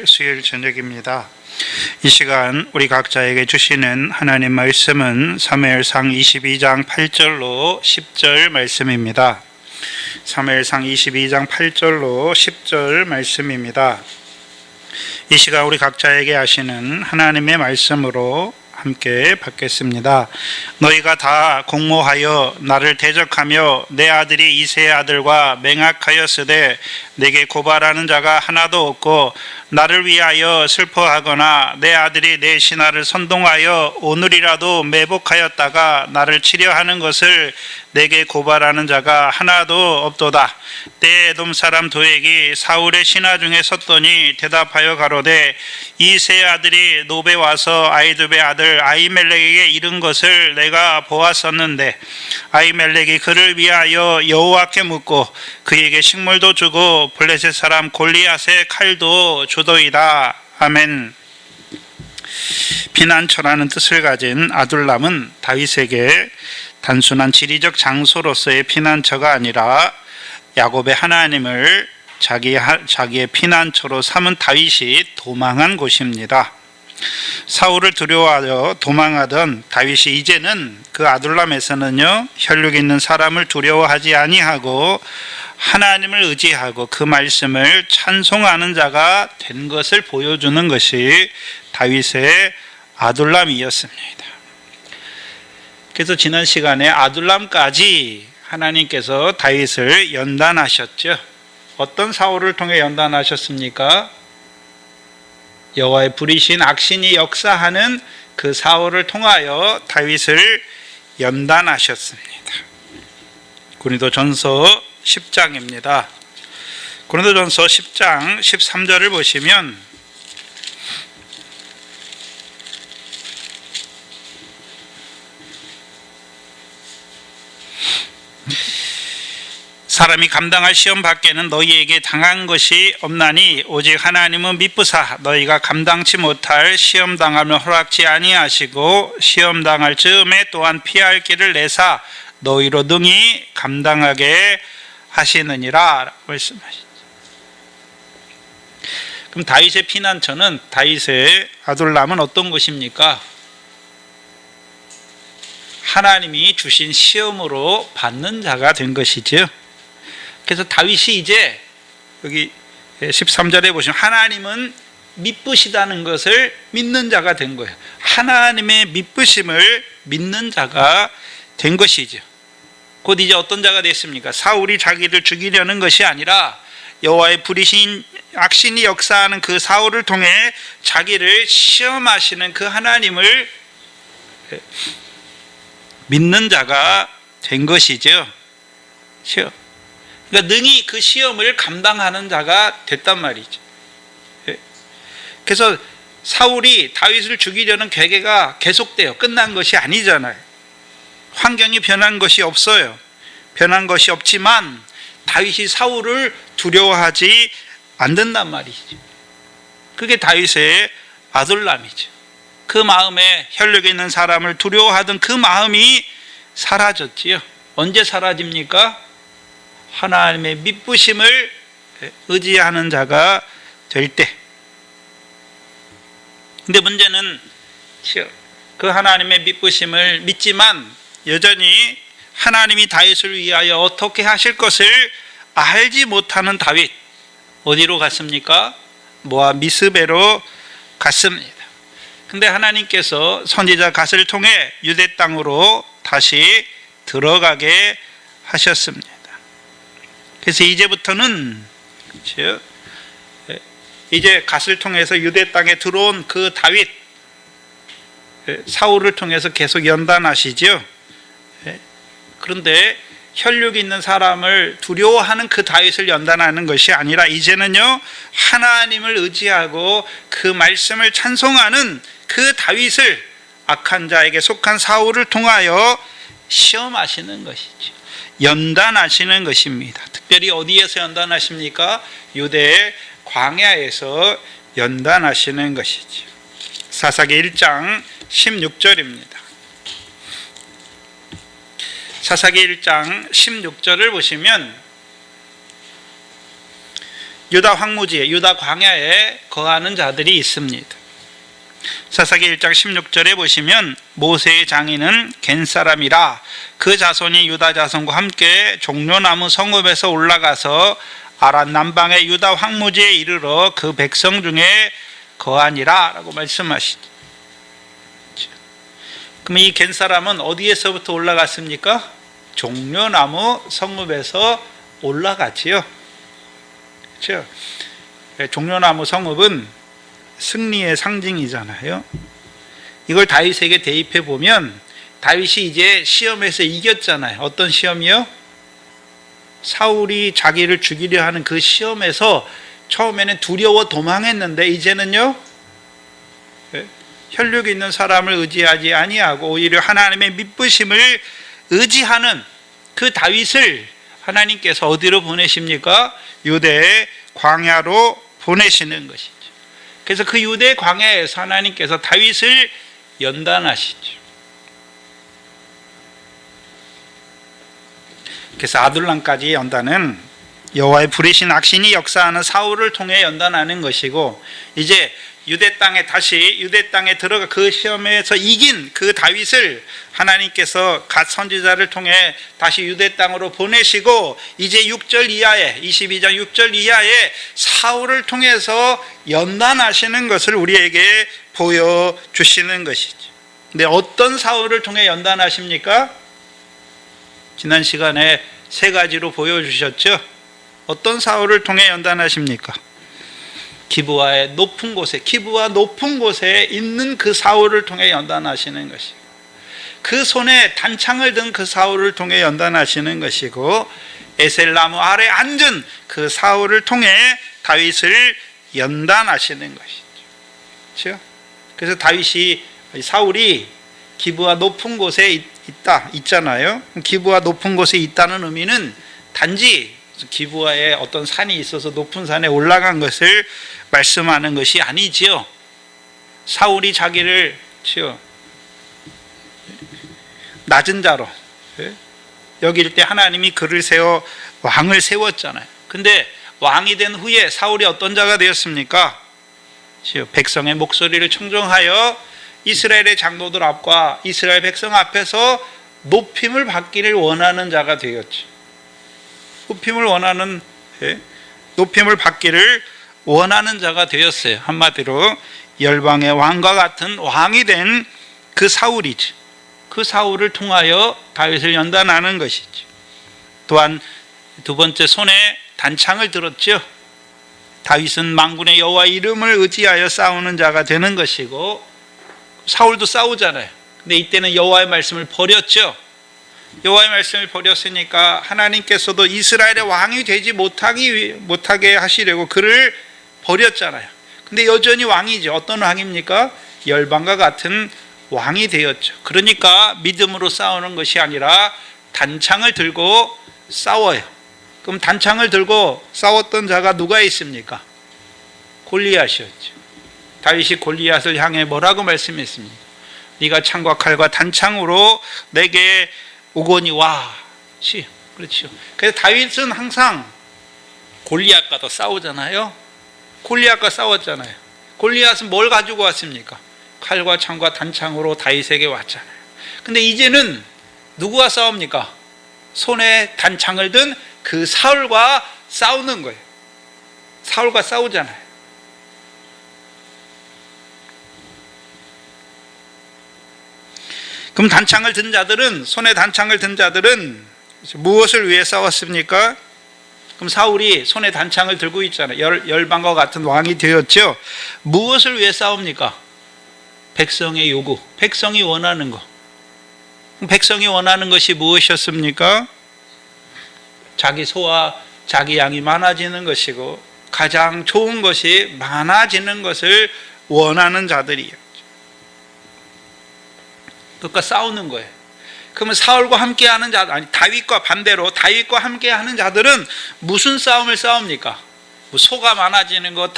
수요일 저녁입니다. 이 시간 우리 각자에게 주시는 하나님 말씀은 사무엘상 22장 8절로 10절 말씀입니다. 사무엘상 22장 8절로 10절 말씀입니다. 이 시간 우리 각자에게 하시는 하나님의 말씀으로 함께 받겠습니다. 너희가 다 공모하여 나를 대적하며 내 아들이 이새의 아들과 맹악하였으되 내게 고발하는 자가 하나도 없고 나를 위하여 슬퍼하거나 내 아들이 내 신하를 선동하여 오늘이라도 매복하였다가 나를 치려하는 것을 내게 고발하는 자가 하나도 없도다. 때 에돔 사람 도액이 사울의 신하 중에 섰더니 대답하여 가로되 이새의 아들이 노베 와서 아히두베의 아들 아히멜렉에게 이른 것을 내가 보았었는데 아히멜렉이 그를 위하여 여호와께 묻고 그에게 식물도 주고 블레셋 사람 골리앗의 칼도 주도이다. 아멘. 피난처라는 뜻을 가진 아둘람은 다윗에게 단순한 지리적 장소로서의 피난처가 아니라 야곱의 하나님을 자기의 피난처로 삼은 다윗이 도망한 곳입니다. 사울을 두려워하여 도망하던 다윗이 이제는 그 아둘람에서는요, 혈육 있는 사람을 두려워하지 아니하고 하나님을 의지하고 그 말씀을 찬송하는 자가 된 것을 보여주는 것이 다윗의 아둘람이었습니다. 그래서 지난 시간에 아둘람까지 하나님께서 다윗을 연단하셨죠. 어떤 사울을 통해 연단하셨습니까? 여호와의 불의신 악신이 역사하는 그 사울을 통하여 다윗을 연단하셨습니다. 고린도전서 10장입니다. 고린도전서 10장 13절을 보시면 사람이 감당할 시험 밖에는 너희에게 당한 것이 없나니 오직 하나님은 미쁘사 너희가 감당치 못할 시험 당함을 허락지 아니하시고 시험 당할 즈음에 또한 피할 길을 내사 너희로 능히 감당하게 하시느니라 말씀하시죠. 그럼 다윗의 피난처는, 다윗의 아둘람은 어떤 곳입니까? 하나님이 주신 시험으로 받는 자가 된 것이죠. 그래서 다윗이 이제 여기 13절에 보시면 하나님은 미쁘시다는 것을 믿는 자가 된 거예요. 하나님의 미쁘심을 믿는 자가 된 것이죠. 곧 이제 어떤 자가 됐습니까? 사울이 자기를 죽이려는 것이 아니라 여호와의 불의신 악신이 역사하는 그 사울을 통해 자기를 시험하시는 그 하나님을 믿는 자가 된 것이죠. 그러니까 능히 그 시험을 감당하는 자가 됐단 말이죠. 그래서 사울이 다윗을 죽이려는 계획가 계속돼요. 끝난 것이 아니잖아요. 환경이 변한 것이 없어요. 변한 것이 없지만 다윗이 사울을 두려워하지 않는단 말이죠. 그게 다윗의 아둘람이죠. 그 마음에 혈육에 있는 사람을 두려워하던 그 마음이 사라졌지요. 언제 사라집니까? 하나님의 미쁘심을 의지하는 자가 될 때. 근데 문제는 그 하나님의 미쁘심을 믿지만 여전히 하나님이 다윗을 위하여 어떻게 하실 것을 알지 못하는 다윗, 어디로 갔습니까? 모압 미스베로 갔습니다. 근데 하나님께서 선지자 갓을 통해 유대 땅으로 다시 들어가게 하셨습니다. 그래서 이제부터는 이제 갓을 통해서 유대 땅에 들어온 그 다윗, 사울을 통해서 계속 연단하시죠. 그런데 혈육이 있는 사람을 두려워하는 그 다윗을 연단하는 것이 아니라 이제는요, 하나님을 의지하고 그 말씀을 찬송하는 그 다윗을 악한 자에게 속한 사울을 통하여 시험하시는 것이죠. 연단하시는 것입니다. 특별히 어디에서 연단하십니까? 유대의 광야에서 연단하시는 것이죠. 사사기 1장 16절입니다. 사사기 1장 16절을 보시면 유다 황무지에, 유다 광야에 거하는 자들이 있습니다. 사사기 1장 16절에 보시면 모세의 장인은 겐 사람이라 그 자손이 유다 자손과 함께 종려나무 성읍에서 올라가서 아란 남방의 유다 황무지에 이르러 그 백성 중에 거하니라 라고 말씀하시죠. 그럼 이 겐 사람은 어디에서부터 올라갔습니까? 종려나무 성읍에서 올라갔지요. 그렇죠? 종려나무 성읍은 승리의 상징이잖아요. 이걸 다윗에게 대입해 보면 다윗이 이제 시험에서 이겼잖아요. 어떤 시험이요? 사울이 자기를 죽이려 하는 그 시험에서 처음에는 두려워 도망했는데 이제는요, 혈육 있는 사람을 의지하지 아니하고 오히려 하나님의 믿으심을 의지하는 그 다윗을 하나님께서 어디로 보내십니까? 유대의 광야로 보내시는 것이죠. 그래서 그 유대 광야에서 하나님께서 다윗을 연단하시죠. 그래서 아둘람까지 연단은 여호와의 부리신 악신이 역사하는 사울을 통해 연단하는 것이고, 이제 유대 땅에 들어가 그 시험에서 이긴 그 다윗을 하나님께서 갓 선지자를 통해 다시 유대 땅으로 보내시고, 이제 6절 이하에 22장 6절 이하에 사울을 통해서 연단하시는 것을 우리에게 보여주시는 것이죠. 근데 어떤 사울을 통해 연단하십니까? 지난 시간에 세 가지로 보여주셨죠. 어떤 사울을 통해 연단하십니까? 기브아의 높은 곳에, 기브아 높은 곳에 있는 그 사울을 통해 연단하시는 것이고, 그 손에 단창을 든 그 사울을 통해 연단하시는 것이고, 에셀나무 아래 앉은 그 사울을 통해 다윗을 연단하시는 것이죠. 그렇죠? 그래서 사울이 기브아 높은 곳에 있잖아요. 기브아 높은 곳에 있다는 의미는 단지 기브아에 어떤 산이 있어서 높은 산에 올라간 것을 말씀하는 것이 아니지요. 사울이 자기를 낮은 자로 여길 때 하나님이 그를 세워 왕을 세웠잖아요. 근데 왕이 된 후에 사울이 어떤 자가 되었습니까? 백성의 목소리를 청정하여 이스라엘의 장로들 앞과 이스라엘 백성 앞에서 높임을 받기를 원하는 자가 되었죠. 높임을 받기를 원하는 자가 되었어요. 한마디로 열방의 왕과 같은 왕이 된 그 사울이지. 그 사울을 통하여 다윗을 연단하는 것이지. 또한 두 번째, 손에 단창을 들었죠. 다윗은 만군의 여호와 이름을 의지하여 싸우는 자가 되는 것이고, 사울도 싸우잖아요. 근데 이때는 여호와의 말씀을 버렸죠. 여호와의 말씀을 버렸으니까 하나님께서도 이스라엘의 왕이 되지 못하게 하시려고 그를 버렸잖아요. 근데 여전히 왕이죠. 어떤 왕입니까? 열방과 같은 왕이 되었죠. 그러니까 믿음으로 싸우는 것이 아니라 단창을 들고 싸워요. 그럼 단창을 들고 싸웠던 자가 누가 있습니까? 골리앗이었죠. 다윗이 골리앗을 향해 뭐라고 말씀했습니까? 네가 창과 칼과 단창으로 내게 오거니 와. 그렇죠. 그래서 다윗은 항상 골리앗과도 싸우잖아요. 골리앗과 싸웠잖아요. 골리앗은 뭘 가지고 왔습니까? 칼과 창과 단창으로 다윗에게 왔잖아요. 근데 이제는 누구와 싸웁니까? 손에 단창을 든 그 사울과 싸우는 거예요. 사울과 싸우잖아요. 그럼 단창을 든 자들은, 손에 단창을 든 자들은 무엇을 위해 싸웠습니까? 그럼 사울이 손에 단창을 들고 있잖아요. 열방과 같은 왕이 되었죠. 무엇을 위해 싸웁니까? 백성의 요구, 백성이 원하는 것. 백성이 원하는 것이 무엇이었습니까? 자기 소와 자기 양이 많아지는 것이고, 가장 좋은 것이 많아지는 것을 원하는 자들이에요. 그러니까 싸우는 거예요. 그러면 사울과 함께하는 자, 아니 다윗과 반대로 다윗과 함께하는 자들은 무슨 싸움을 싸웁니까? 소가 많아지는 거,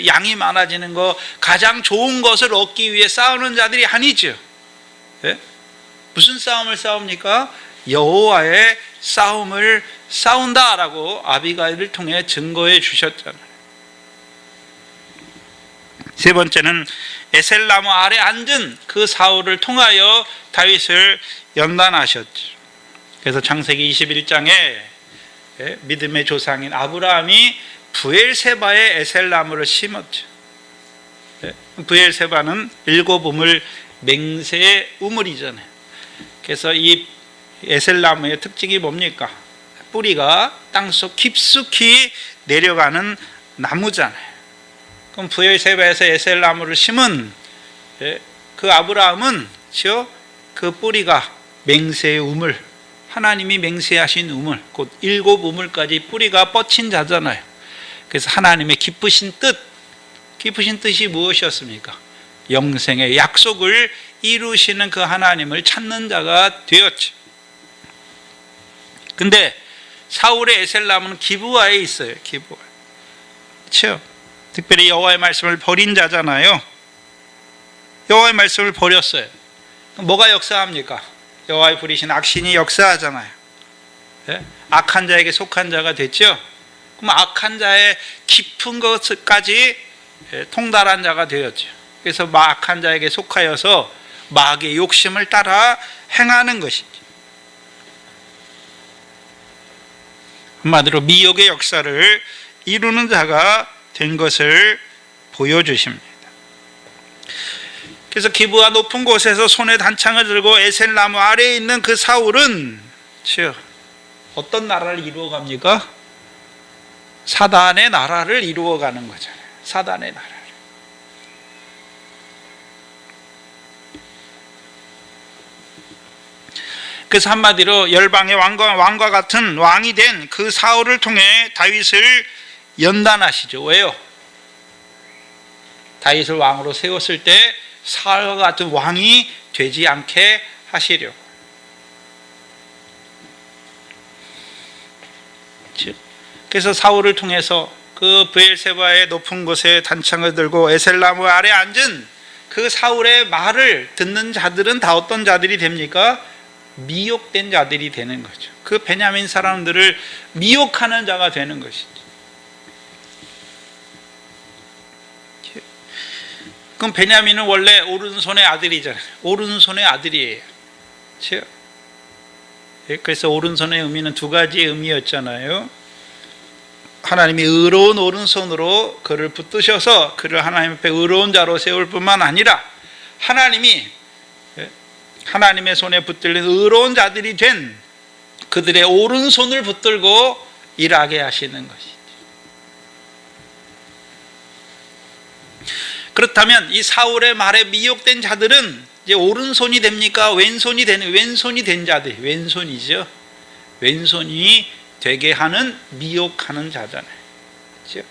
양이 많아지는 거, 가장 좋은 것을 얻기 위해 싸우는 자들이 아니죠. 예? 무슨 싸움을 싸웁니까? 여호와의 싸움을 싸운다라고 아비가일을 통해 증거해 주셨잖아요. 세 번째는 에셀나무 아래 앉은 그 사울을 통하여 다윗을 연단하셨죠. 그래서 창세기 21장에 믿음의 조상인 아브라함이 브엘세바에 에셀나무를 심었죠. 브엘세바는 일곱 우물 맹세의 우물이잖아요. 그래서 이 에셀나무의 특징이 뭡니까? 뿌리가 땅속 깊숙이 내려가는 나무잖아요. 그럼 브엘세바에서 에셀나무를 심은 그 아브라함은 그 뿌리가 맹세의 우물, 하나님이 맹세하신 우물, 곧 일곱 우물까지 뿌리가 뻗친 자잖아요. 그래서 하나님의 기쁘신 뜻이 무엇이었습니까? 영생의 약속을 이루시는 그 하나님을 찾는 자가 되었죠. 근데 사울의 에셀나무는 기브아에 있어요. 기브아. 그렇죠? 특별히 여호와의 말씀을 버린 자잖아요. 여호와의 말씀을 버렸어요. 뭐가 역사합니까? 여호와의 부리신 악신이 역사하잖아요. 악한 자에게 속한 자가 됐죠. 그럼 악한 자의 깊은 것까지 통달한 자가 되었죠. 그래서 악한 자에게 속하여서 마귀의 욕심을 따라 행하는 것이죠. 한마디로 미혹의 역사를 이루는 자가 된 것을 보여주십니다. 그래서 기브아 높은 곳에서 손에 단창을 들고 에셀나무 아래에 있는 그 사울은 어떤 나라를 이루어갑니까? 사단의 나라를 이루어가는 거잖아요. 사단의 나라를. 그래서 한마디로 열방의 왕과 같은 왕이 된 그 사울을 통해 다윗을 연단하시죠. 왜요? 다윗을 왕으로 세웠을 때 사울과 같은 왕이 되지 않게 하시려고. 그래서 사울을 통해서 그 브엘세바의 높은 곳에 단창을 들고 에셀나무 아래 앉은 그 사울의 말을 듣는 자들은 다 어떤 자들이 됩니까? 미혹된 자들이 되는 거죠. 그 베냐민 사람들을 미혹하는 자가 되는 것이죠. 그럼 베냐민은 원래 오른손의 아들이잖아요. 오른손의 아들이에요. 그래서 오른손의 의미는 두 가지의 의미였잖아요. 하나님이 의로운 오른손으로 그를 붙드셔서 그를 하나님 앞에 의로운 자로 세울 뿐만 아니라 하나님이 하나님의 손에 붙들린 의로운 자들이 된 그들의 오른손을 붙들고 일하게 하시는 것이죠. 그렇다면 이 사울의 말에 미혹된 자들은 이제 오른손이 됩니까? 왼손이 된 자들, 왼손이죠. 왼손이 되게 하는 미혹하는 자잖아요. 그렇죠?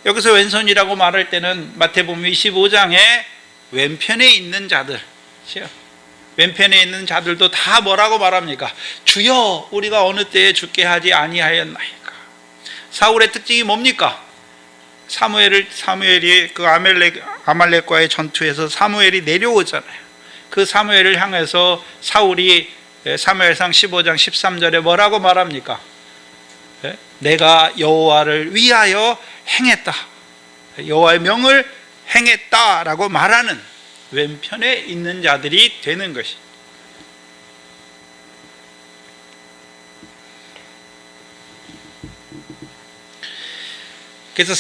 여기서 왼손이라고 말할 때는 마태복음 25장에 왼편에 있는 자들, 그렇죠? 왼편에 있는 자들도 다 뭐라고 말합니까? 주여, 우리가 어느 때에 죽게 하지 아니하였나이까. 사울의 특징이 뭡니까? 사무엘이 그 아말렉과의 전투에서 사무엘이 내려오잖아요. 그 사무엘을 향해서 사울이 사무엘상 15장 13절에 뭐라고 말합니까? 내가 여호와를 위하여 행했다, 여호와의 명을 행했다라고 말하는 왼편에 있는 자들이 되는 것이. 그래서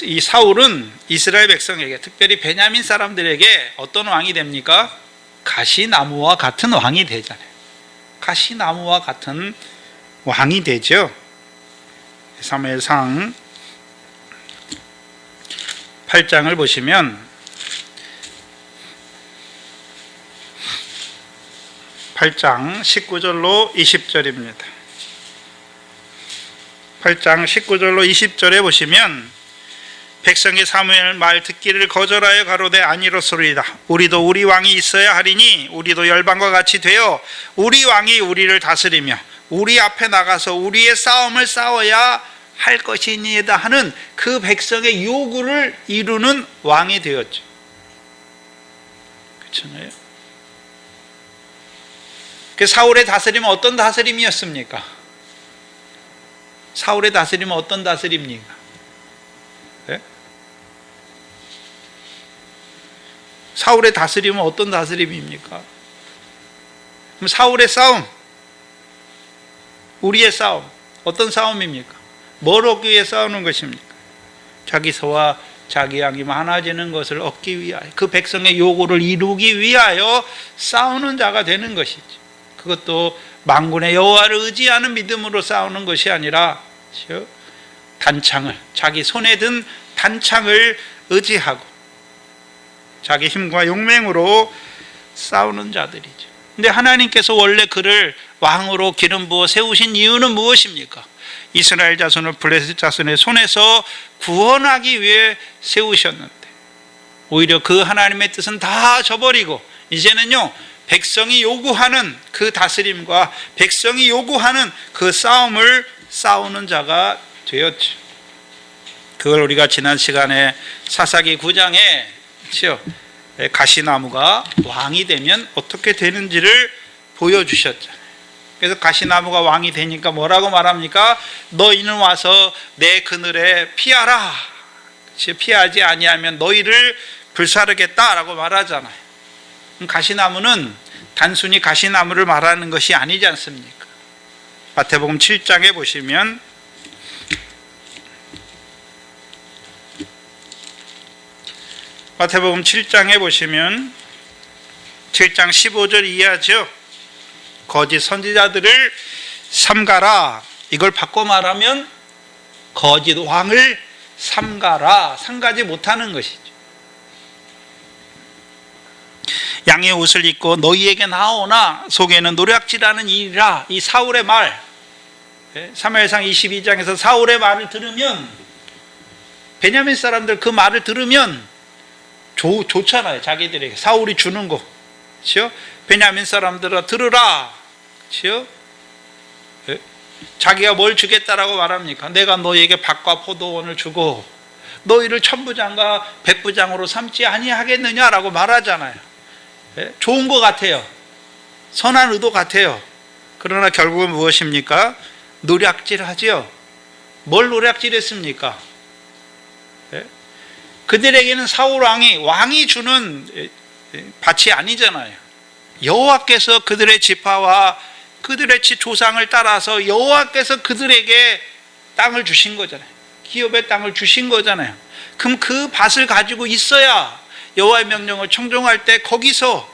이 사울은 이스라엘 백성에게, 특별히 베냐민 사람들에게 어떤 왕이 됩니까? 가시나무와 같은 왕이 되잖아요. 가시나무와 같은 왕이 되죠. 사무엘상 8장을 보시면 8장 19절로 20절입니다. 8장 19절로 20절에 보시면 백성이 사무엘 말 듣기를 거절하여 가로되 아니로소이다. 우리도 우리 왕이 있어야 하리니 우리도 열방과 같이 되어 우리 왕이 우리를 다스리며 우리 앞에 나가서 우리의 싸움을 싸워야 할 것이니이다 하는 그 백성의 요구를 이루는 왕이 되었죠. 그렇잖아요. 그 사울의 다스림은 어떤 다스림이었습니까? 사울의 다스림은 어떤 다스림입니까? 네? 사울의 다스림은 어떤 다스림입니까? 그럼 사울의 싸움, 우리의 싸움, 어떤 싸움입니까? 뭘 얻기 위해 싸우는 것입니까? 자기 소와 자기 양이 많아지는 것을 얻기 위하여, 그 백성의 요구를 이루기 위하여 싸우는 자가 되는 것이지. 그것도 만군의 여호와를 의지하는 믿음으로 싸우는 것이 아니라 단창을, 자기 손에 든 단창을 의지하고 자기 힘과 용맹으로 싸우는 자들이죠. 근데 하나님께서 원래 그를 왕으로 기름 부어 세우신 이유는 무엇입니까? 이스라엘 자손을 블레셋 자손의 손에서 구원하기 위해 세우셨는데, 오히려 그 하나님의 뜻은 다 저버리고 이제는요, 백성이 요구하는 그 다스림과 백성이 요구하는 그 싸움을 싸우는 자가 되었죠. 그걸 우리가 지난 시간에 사사기 9장에 가시나무가 왕이 되면 어떻게 되는지를 보여주셨잖아요. 그래서 가시나무가 왕이 되니까 뭐라고 말합니까? 너희는 와서 내 그늘에 피하라. 피하지 아니하면 너희를 불사르겠다라고 말하잖아요. 가시나무는 단순히 가시나무를 말하는 것이 아니지 않습니까? 마태복음 7장에 보시면 마태복음 7장에 보시면 7장 15절 이하죠. 거짓 선지자들을 삼가라. 이걸 바꿔 말하면 거짓 왕을 삼가라. 삼가지 못하는 것이죠. 양의 옷을 입고 너희에게 나오나 속에는 노략질하는 일이라. 이 사울의 말, 사무엘상 22장에서 사울의 말을 들으면, 베냐민 사람들 그 말을 들으면 좋잖아요. 자기들에게 사울이 주는 거, 그렇죠? 베냐민 사람들아 들으라, 그렇죠? 자기가 뭘 주겠다라고 말합니까? 내가 너희에게 밭과 포도원을 주고 너희를 천부장과 백부장으로 삼지 아니하겠느냐라고 말하잖아요. 좋은 것 같아요. 선한 의도 같아요. 그러나 결국은 무엇입니까? 노략질하지요. 뭘 노략질했습니까? 그들에게는 사울 왕이 주는 밭이 아니잖아요. 여호와께서 그들의 지파와 그들의 조상을 따라서 여호와께서 그들에게 땅을 주신 거잖아요. 기업의 땅을 주신 거잖아요. 그럼 그 밭을 가지고 있어야 여호와의 명령을 청종할 때 거기서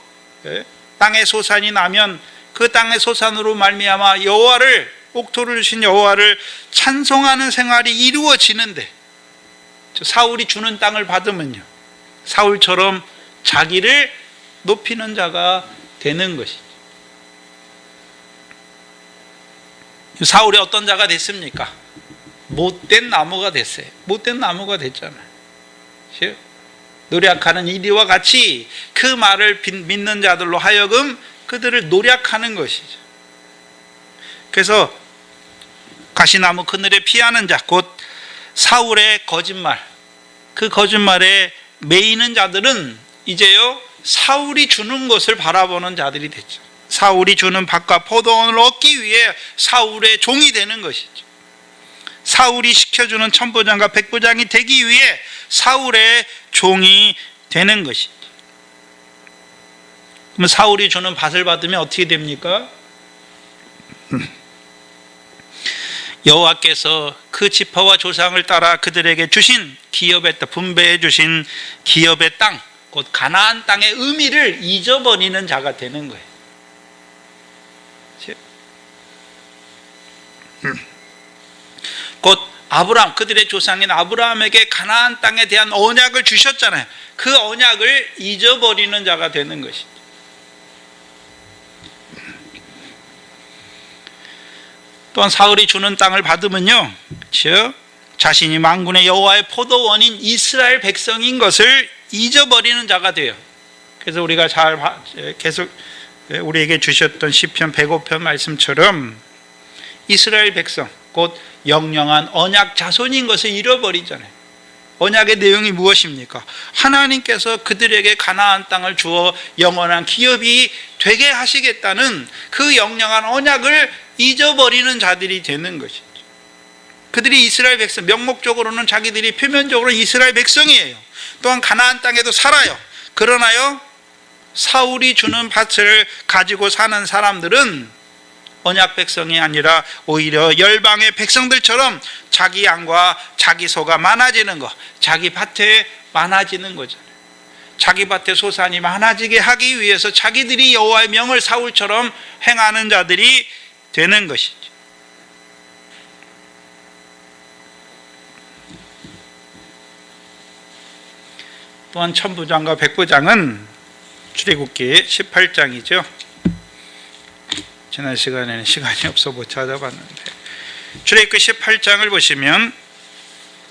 땅의 소산이 나면 그 땅의 소산으로 말미암아 여호와를, 옥토를 주신 여호와를 찬송하는 생활이 이루어지는데, 사울이 주는 땅을 받으면요, 사울처럼 자기를 높이는 자가 되는 것이죠. 사울이 어떤 자가 됐습니까? 못된 나무가 됐어요. 못된 나무가 됐잖아요. 노략하는 이리와 같이 그 말을 믿는 자들로 하여금 그들을 노략하는 것이죠. 그래서 가시나무 그늘에 피하는 자, 곧 사울의 거짓말, 그 거짓말에 매이는 자들은 이제요, 사울이 주는 것을 바라보는 자들이 됐죠. 사울이 주는 밭과 포도원을 얻기 위해 사울의 종이 되는 것이죠. 사울이 시켜주는 천부장과 백부장이 되기 위해 사울의 종이 되는 것이죠. 그럼 사울이 주는 밭을 받으면 어떻게 됩니까? 여호와께서 그 지파와 조상을 따라 그들에게 주신 기업의 땅, 분배해 주신 기업의 땅, 곧 가나안 땅의 의미를 잊어버리는 자가 되는 거예요. 곧 아브라함, 그들의 조상인 아브라함에게 가나안 땅에 대한 언약을 주셨잖아요. 그 언약을 잊어버리는 자가 되는 것이죠. 또한 사울이 주는 땅을 받으면요, 즉 자신이 만군의 여호와의 포도원인 이스라엘 백성인 것을 잊어버리는 자가 돼요. 그래서 우리가 계속 우리에게 주셨던 시편 105편 말씀처럼 이스라엘 백성, 곧 영영한 언약 자손인 것을 잃어버리잖아요. 언약의 내용이 무엇입니까? 하나님께서 그들에게 가나안 땅을 주어 영원한 기업이 되게 하시겠다는 그 영영한 언약을 잊어버리는 자들이 되는 것이죠. 그들이 이스라엘 백성, 명목적으로는 자기들이 표면적으로 이스라엘 백성이에요. 또한 가나안 땅에도 살아요. 그러나요, 사울이 주는 밭을 가지고 사는 사람들은 언약 백성이 아니라 오히려 열방의 백성들처럼 자기 양과 자기 소가 많아지는 것, 자기 밭에 많아지는 거죠. 자기 밭에 소산이 많아지게 하기 위해서 자기들이 여호와의 명을 사울처럼 행하는 자들이 되는 것이죠. 또한 천부장과 백부장은 출애굽기 18장이죠. 지난 시간에는 시간이 없어 못 찾아봤는데 출애굽기 18장을 보시면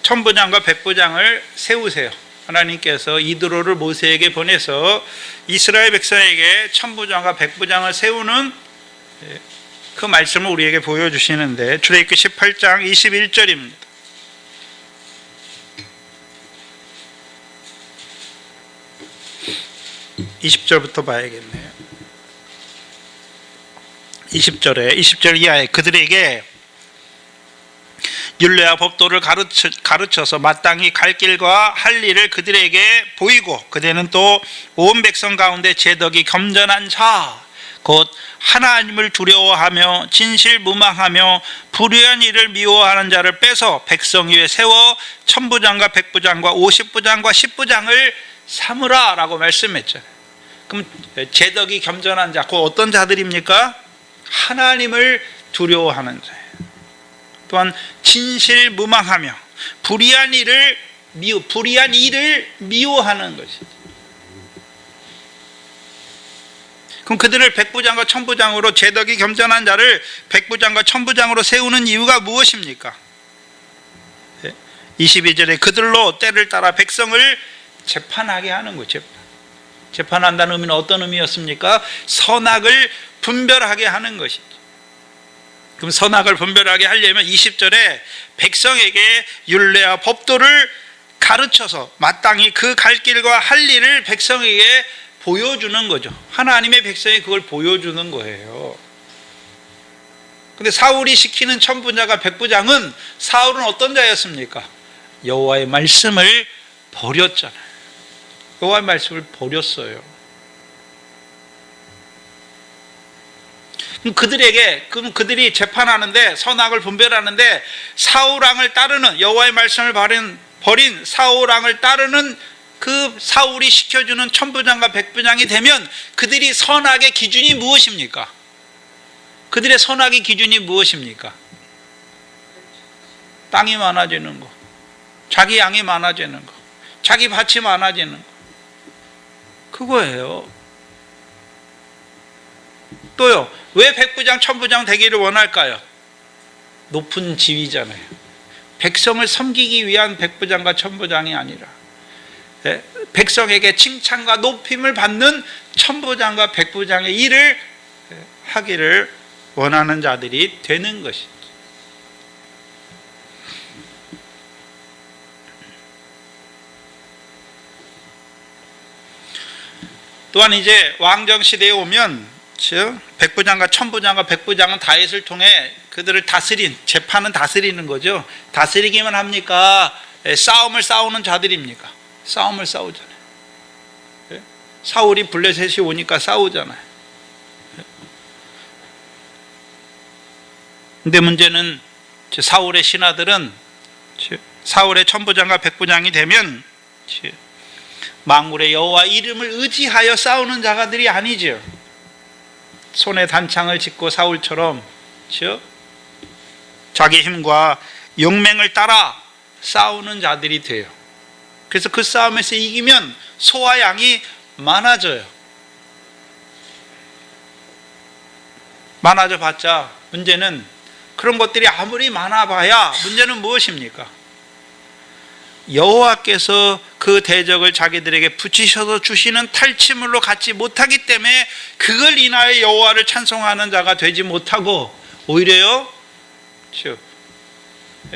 천부장과 백부장을 세우세요. 하나님께서 이드로를 모세에게 보내서 이스라엘 백성에게 천부장과 백부장을 세우는 그 말씀을 우리에게 보여주시는데 출애굽기 18장 21절입니다. 20절부터 봐야겠네요. 20절 이하에 그들에게 율례와 법도를 가르쳐서 마땅히 갈 길과 할 일을 그들에게 보이고 그대는 또 온 백성 가운데 제덕이 겸전한 자 곧 하나님을 두려워하며 진실무망하며 불의한 일을 미워하는 자를 빼서 백성 위에 세워 천부장과 백부장과 50부장과 10부장을 삼으라 라고 말씀했잖아요. 그럼 제덕이 겸전한 자, 그 어떤 자들입니까? 하나님을 두려워하는 자예요. 또한 진실무망하며 불의한 일을 미워하는 것이죠. 그럼 그들을 백부장과 천부장으로 제덕이 겸전한 자를 백부장과 천부장으로 세우는 이유가 무엇입니까? 22절에 그들로 때를 따라 백성을 재판하게 하는 거죠. 재판한다는 의미는 어떤 의미였습니까? 선악을 분별하게 하는 것이죠. 그럼 선악을 분별하게 하려면 20절에 백성에게 율례와 법도를 가르쳐서 마땅히 그 갈 길과 할 일을 백성에게 보여주는 거죠. 하나님의 백성이 그걸 보여주는 거예요. 근데 사울이 시키는 천부장과 백부장은 사울은 어떤 자였습니까? 여호와의 말씀을 버렸잖아요. 여호와의 말씀을 버렸어요. 그럼 그들이 재판하는데 선악을 분별하는데 사울 왕을 따르는 여호와의 말씀을 버린 사울 왕을 따르는 그 사울이 시켜주는 천부장과 백부장이 되면 그들이 선악의 기준이 무엇입니까? 그들의 선악의 기준이 무엇입니까? 땅이 많아지는 거, 자기 양이 많아지는 거, 자기 밭이 많아지는 거, 그거예요. 또요, 왜 백부장, 천부장 되기를 원할까요? 높은 지위잖아요. 백성을 섬기기 위한 백부장과 천부장이 아니라 백성에게 칭찬과 높임을 받는 천부장과 백부장의 일을 하기를 원하는 자들이 되는 것이죠. 또한 이제 왕정 시대에 오면 즉 백부장과 천부장과 백부장은 다윗을 통해 그들을 재판은 다스리는 거죠. 다스리기만 합니까? 싸움을 싸우는 자들입니까? 싸움을 싸우잖아요. 사울이 블레셋이 오니까 싸우잖아요. 근데 문제는 사울의 신하들은 사울의 천부장과 백부장이 되면 만군의 여호와 이름을 의지하여 싸우는 자가들이 아니죠. 손에 단창을 짚고 사울처럼 자기 힘과 용맹을 따라 싸우는 자들이 돼요. 그래서 그 싸움에서 이기면 소와 양이 많아져요. 많아져 봤자 문제는 그런 것들이 아무리 많아봐야 문제는 무엇입니까? 여호와께서 그 대적을 자기들에게 붙이셔서 주시는 탈취물로 갖지 못하기 때문에 그걸 인하여 여호와를 찬송하는 자가 되지 못하고 오히려요,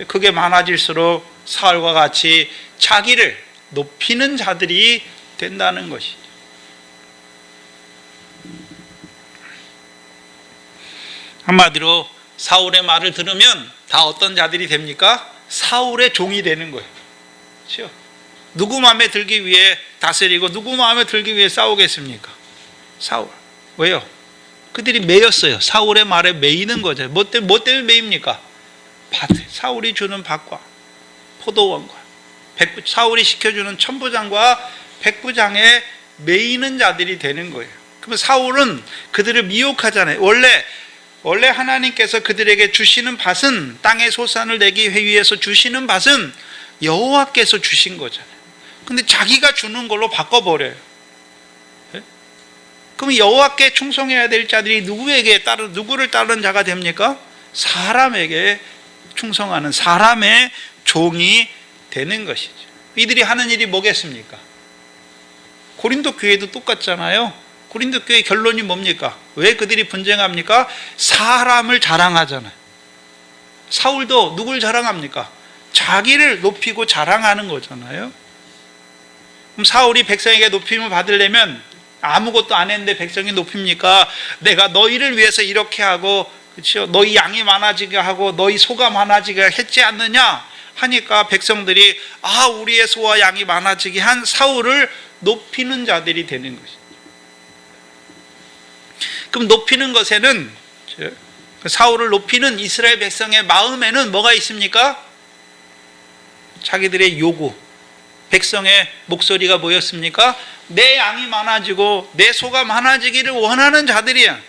그게 많아질수록 사울과 같이 자기를 높이는 자들이 된다는 것이죠. 한마디로 사울의 말을 들으면 다 어떤 자들이 됩니까? 사울의 종이 되는 거예요. 그렇죠? 누구 마음에 들기 위해 다스리고 누구 마음에 들기 위해 싸우겠습니까? 사울. 왜요? 그들이 매였어요. 사울의 말에 매이는 거죠. 뭐 때문에 매입니까? 밭에 사울이 주는 밭과 포도원과 사울이 시켜주는 천부장과 백부장에 매이는 자들이 되는 거예요. 그러면 사울은 그들을 미혹하잖아요. 원래 하나님께서 그들에게 주시는 밭은, 땅의 소산을 내기 위해서 주시는 밭은 여호와께서 주신 거잖아요. 근데 자기가 주는 걸로 바꿔버려요. 네? 그럼 여호와께 충성해야 될 자들이 누구를 따르는 자가 됩니까? 사람에게 충성하는 사람의 종이 되는 것이죠. 이들이 하는 일이 뭐겠습니까? 고린도 교회도 똑같잖아요. 고린도 교회 결론이 뭡니까? 왜 그들이 분쟁합니까? 사람을 자랑하잖아요. 사울도 누굴 자랑합니까? 자기를 높이고 자랑하는 거잖아요. 그럼 사울이 백성에게 높임을 받으려면 아무것도 안 했는데 백성이 높입니까? 내가 너희를 위해서 이렇게 하고, 그렇죠? 너희 양이 많아지게 하고 너희 소가 많아지게 했지 않느냐 하니까 백성들이 우리의 소와 양이 많아지게 한 사울을 높이는 자들이 되는 것이죠. 그럼 높이는 것에는, 사울을 높이는 이스라엘 백성의 마음에는 뭐가 있습니까? 자기들의 요구, 백성의 목소리가 뭐였습니까? 내 양이 많아지고 내 소가 많아지기를 원하는 자들이야.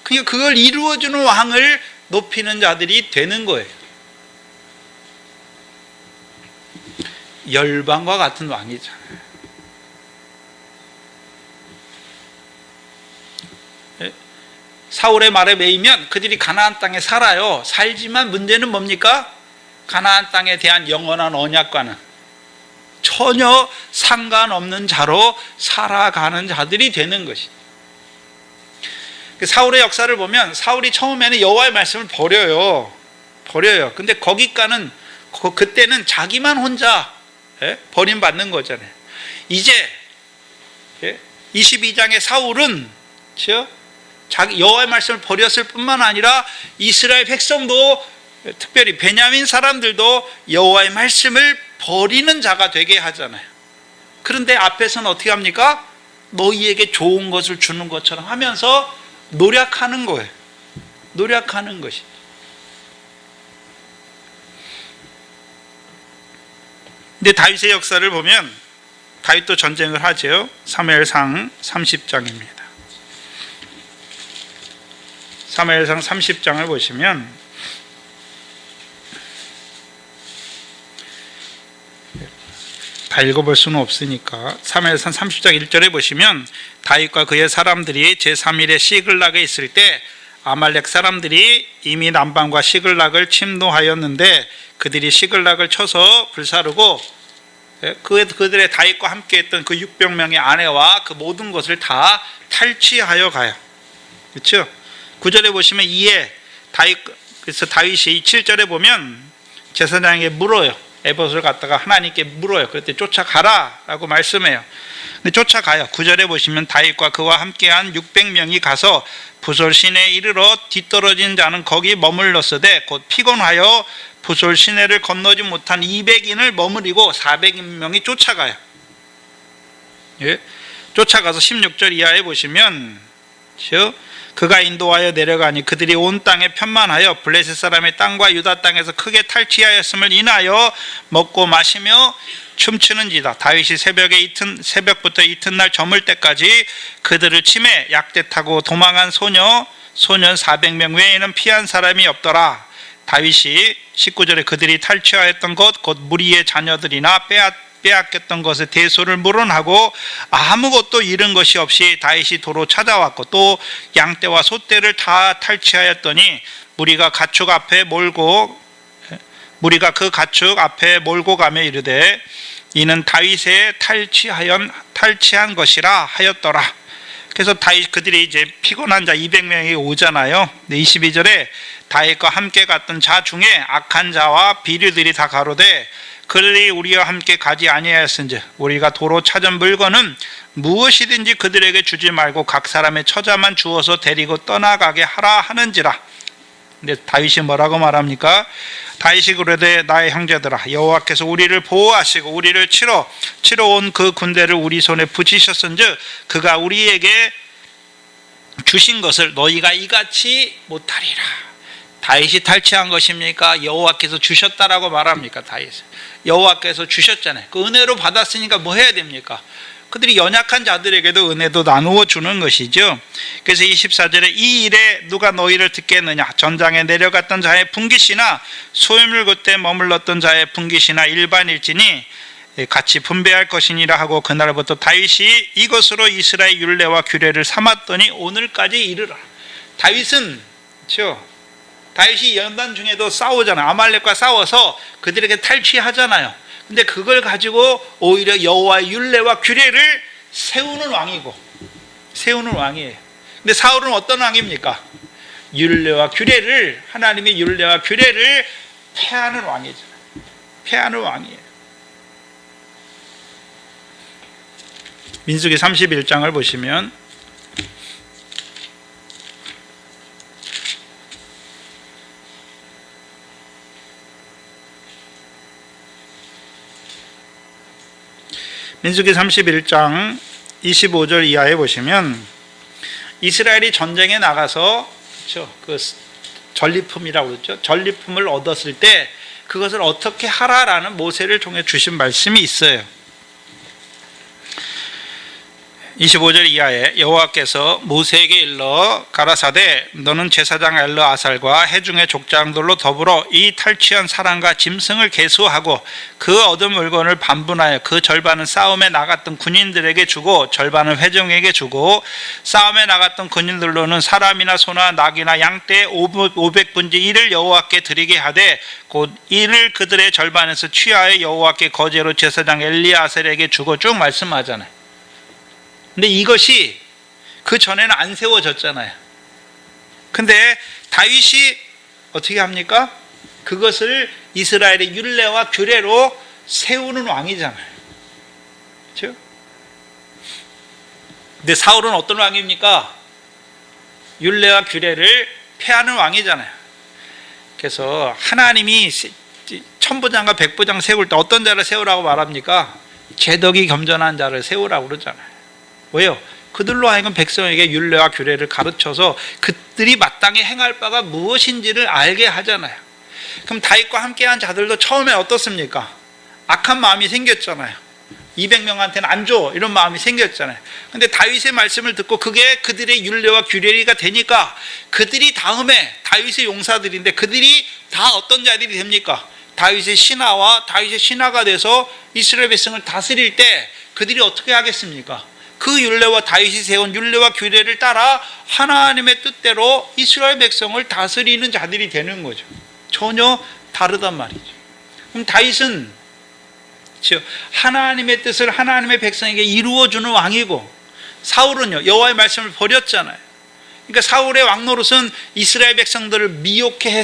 그러니까 그걸 이루어주는 왕을 높이는 자들이 되는 거예요. 열방과 같은 왕이잖아요. 사울의 말에 매이면 그들이 가나안 땅에 살아요. 살지만 문제는 뭡니까? 가나안 땅에 대한 영원한 언약과는 전혀 상관없는 자로 살아가는 자들이 되는 것이죠. 사울의 역사를 보면 사울이 처음에는 여호와의 말씀을 버려요. 근데 그때는 자기만 혼자 버림받는 거잖아요. 이제 22장의 사울은 자기 여호와의 말씀을 버렸을 뿐만 아니라 이스라엘 백성도, 특별히 베냐민 사람들도 여호와의 말씀을 버리는 자가 되게 하잖아요. 그런데 앞에서는 어떻게 합니까? 너희에게 좋은 것을 주는 것처럼 하면서 노력하는 거예요. 노력하는 것이. 근데 다윗의 역사를 보면 다윗도 전쟁을 하죠. 사무엘상 30장입니다. 사무엘상 30장을 보시면 다 읽어볼 수는 없으니까 사무엘상 30장 1절에 보시면 다윗과 그의 사람들이 제3일에 시글락에 있을 때 아말렉 사람들이 이미 남방과 시글락을 침노하였는데 그들이 시글락을 쳐서 불사르고 그들의 다윗과 함께했던 그 600명의 아내와 그 모든 것을 다 탈취하여 가요. 그렇죠? 9절에 보시면 그래서 다윗이 7절에 보면 제사장에게 물어요. 에봇을 갖다가 하나님께 물어요. 그럴 때 쫓아가라 라고 말씀해요. 근데 쫓아가요. 9절에 보시면 다윗과 그와 함께한 600명이 가서 부솔 시내에 이르러 뒤떨어진 자는 거기 머물렀으되 곧 피곤하여 부솔 시내를 건너지 못한 200인을 머무리고 400명이 쫓아가요. 쫓아가서 16절 이하에 보시면 그가 인도하여 내려가니 그들이 온 땅에 편만하여 블레셋 사람의 땅과 유다 땅에서 크게 탈취하였음을 인하여 먹고 마시며 춤추는지다. 다윗이 새벽부터 이튿날 저물 때까지 그들을 치매 약대타고 도망한 소년 400명 외에는 피한 사람이 없더라. 다윗이 19절에 그들이 탈취하였던 것 곧 무리의 자녀들이나 빼앗겼던 것에 대소를 물어나고 아무것도 잃은 것이 없이 다윗이 도로 찾아왔고 또 양떼와 소떼를 다 탈취하였더니 무리가 그 가축 앞에 몰고 가며 이르되 이는 다윗의 탈취한 것이라 하였더라. 그래서 그들이 이제 피곤한 자 200명이 오잖아요. 22절에 다윗과 함께 갔던 자 중에 악한 자와 비류들이 다 가로되 그들이 우리와 함께 가지 아니하였은즉 우리가 도로 찾은 물건은 무엇이든지 그들에게 주지 말고 각 사람의 처자만 주어서 데리고 떠나가게 하라 하는지라. 근데 다윗이 뭐라고 말합니까? 다윗이 그러되 나의 형제들아 여호와께서 우리를 보호하시고 우리를 치러 온 그 군대를 우리 손에 붙이셨은즉 그가 우리에게 주신 것을 너희가 이같이 못하리라. 다윗이 탈취한 것입니까? 여호와께서 주셨다라고 말합니까? 다윗 여호와께서 주셨잖아요. 그 은혜로 받았으니까 뭐 해야 됩니까? 그들이 연약한 자들에게도 은혜도 나누어 주는 것이죠. 그래서 24절에 이 일에 누가 너희를 듣겠느냐? 전장에 내려갔던 자의 분깃이나 소유물 겉에 머물렀던 자의 분깃이나 일반일진이 같이 분배할 것이니라 하고 그날부터 다윗이 이것으로 이스라엘 율례와 규례를 삼았더니 오늘까지 이르라. 다윗은 그렇죠? 다윗이 연단 중에도 싸우잖아요. 아말렉과 싸워서 그들에게 탈취하잖아요. 근데 그걸 가지고 오히려 여호와의 율례와 규례를 세우는 왕이고 세우는 왕이에요. 근데 사울은 어떤 왕입니까? 율례와 규례를 하나님의 율례와 규례를 폐하는 왕이죠. 폐하는 왕이에요. 민수기 31장을 보시면 민수기 31장 25절 이하에 보시면 이스라엘이 전쟁에 나가서 그렇죠? 그 전리품이라고 그러죠. 전리품을 얻었을 때 그것을 어떻게 하라라는 모세를 통해 주신 말씀이 있어요. 25절 이하에 여호와께서 모세에게 일러 가라사대 너는 제사장 엘르아살과 회중의 족장들로 더불어 이 탈취한 사람과 짐승을 계수하고 그 얻은 물건을 반분하여 그 절반은 싸움에 나갔던 군인들에게 주고 절반은 회중에게 주고 싸움에 나갔던 군인들로는 사람이나 소나 낙이나 양떼 500분지 1을 여호와께 드리게 하되 곧 이를 그들의 절반에서 취하여 여호와께 거제로 제사장 엘리아살에게 주고 쭉 말씀하잖아요. 근데 이것이 그 전에는 안 세워졌잖아요. 근데 다윗이 어떻게 합니까? 그것을 이스라엘의 율례와 규례로 세우는 왕이잖아요. 그렇죠? 근데 사울은 어떤 왕입니까? 율례와 규례를 폐하는 왕이잖아요. 그래서 하나님이 천부장과 백부장 세울 때 어떤 자를 세우라고 말합니까? 제덕이 겸전한 자를 세우라고 그러잖아요. 왜요? 그들로 하여금 백성에게 율례와 규례를 가르쳐서 그들이 마땅히 행할 바가 무엇인지를 알게 하잖아요. 그럼 다윗과 함께한 자들도 처음에 어떻습니까? 악한 마음이 생겼잖아요. 200명한테는 안 줘 이런 마음이 생겼잖아요. 근데 다윗의 말씀을 듣고 그게 그들의 율례와 규례가 되니까 그들이 다음에 다윗의 용사들인데 그들이 다 어떤 자들이 됩니까? 다윗의 신하와 다윗의 신하가 돼서 이스라엘 백성을 다스릴 때 그들이 어떻게 하겠습니까? 그 율례와 다윗이 세운 율례와 규례를 따라 하나님의 뜻대로 이스라엘 백성을 다스리는 자들이 되는 거죠. 전혀 다르단 말이죠. 그럼 다윗은 하나님의 뜻을 하나님의 백성에게 이루어주는 왕이고 사울은요 여호와의 말씀을 버렸잖아요. 그러니까 사울의 왕노릇은 이스라엘 백성들을 미혹해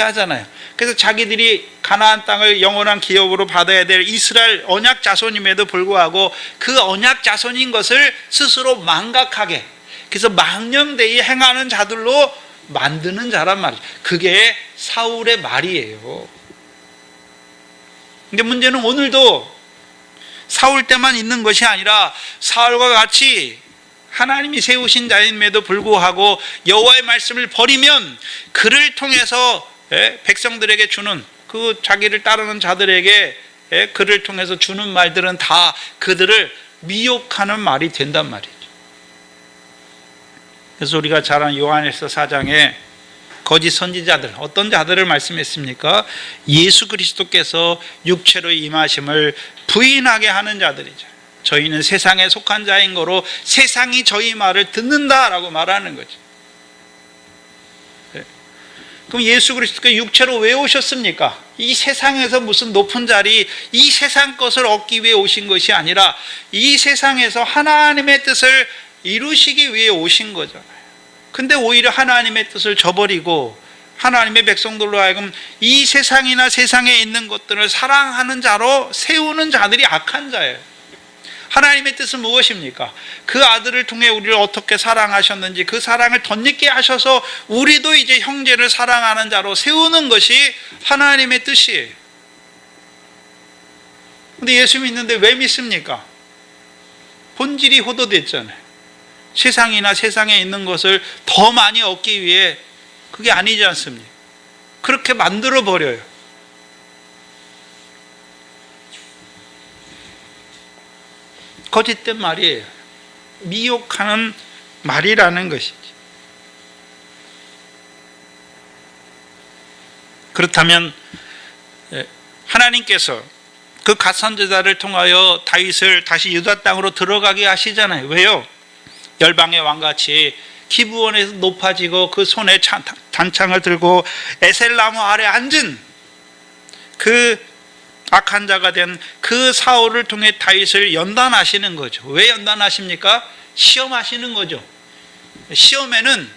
하잖아요. 그래서 자기들이 가나안 땅을 영원한 기업으로 받아야 될 이스라엘 언약 자손임에도 불구하고 그 언약 자손인 것을 스스로 망각하게, 그래서 망령되이 행하는 자들로 만드는 자란 말이죠. 그게 사울의 말이에요. 근데 문제는 오늘도 사울 때만 있는 것이 아니라 사울과 같이 하나님이 세우신 자임에도 불구하고 여호와의 말씀을 버리면 그를 통해서 백성들에게 주는 그 자기를 따르는 자들에게 그를 통해서 주는 말들은 다 그들을 미혹하는 말이 된단 말이죠. 그래서 우리가 잘 아는 요한일서 4장에 거짓 선지자들, 어떤 자들을 말씀했습니까? 예수 그리스도께서 육체로 임하심을 부인하게 하는 자들이죠. 저희는 세상에 속한 자인 거로 세상이 저희 말을 듣는다라고 말하는 거죠. 그럼 예수 그리스도가 육체로 왜 오셨습니까? 이 세상에서 무슨 높은 자리, 이 세상 것을 얻기 위해 오신 것이 아니라 이 세상에서 하나님의 뜻을 이루시기 위해 오신 거잖아요. 근데 오히려 하나님의 뜻을 저버리고 하나님의 백성들로 하여금 이 세상이나 세상에 있는 것들을 사랑하는 자로 세우는 자들이 악한 자예요. 하나님의 뜻은 무엇입니까? 그 아들을 통해 우리를 어떻게 사랑하셨는지 그 사랑을 덧입게 하셔서 우리도 이제 형제를 사랑하는 자로 세우는 것이 하나님의 뜻이에요. 근데 예수 믿는데 왜 믿습니까? 본질이 호도됐잖아요. 세상이나 세상에 있는 것을 더 많이 얻기 위해, 그게 아니지 않습니까? 그렇게 만들어 버려요. 거짓된 말이에요. 미혹하는 말이라는 것이지. 그렇다면 하나님께서 그 갓선지자를 통하여 다윗을 다시 유다 땅으로 들어가게 하시잖아요. 왜요? 열방의 왕같이 기브온에서 높아지고 그 손에 단창을 들고 에셀나무 아래 앉은 그 악한 자가 된 그 사울을 통해 다윗을 연단하시는 거죠. 왜 연단하십니까? 시험하시는 거죠. 시험에는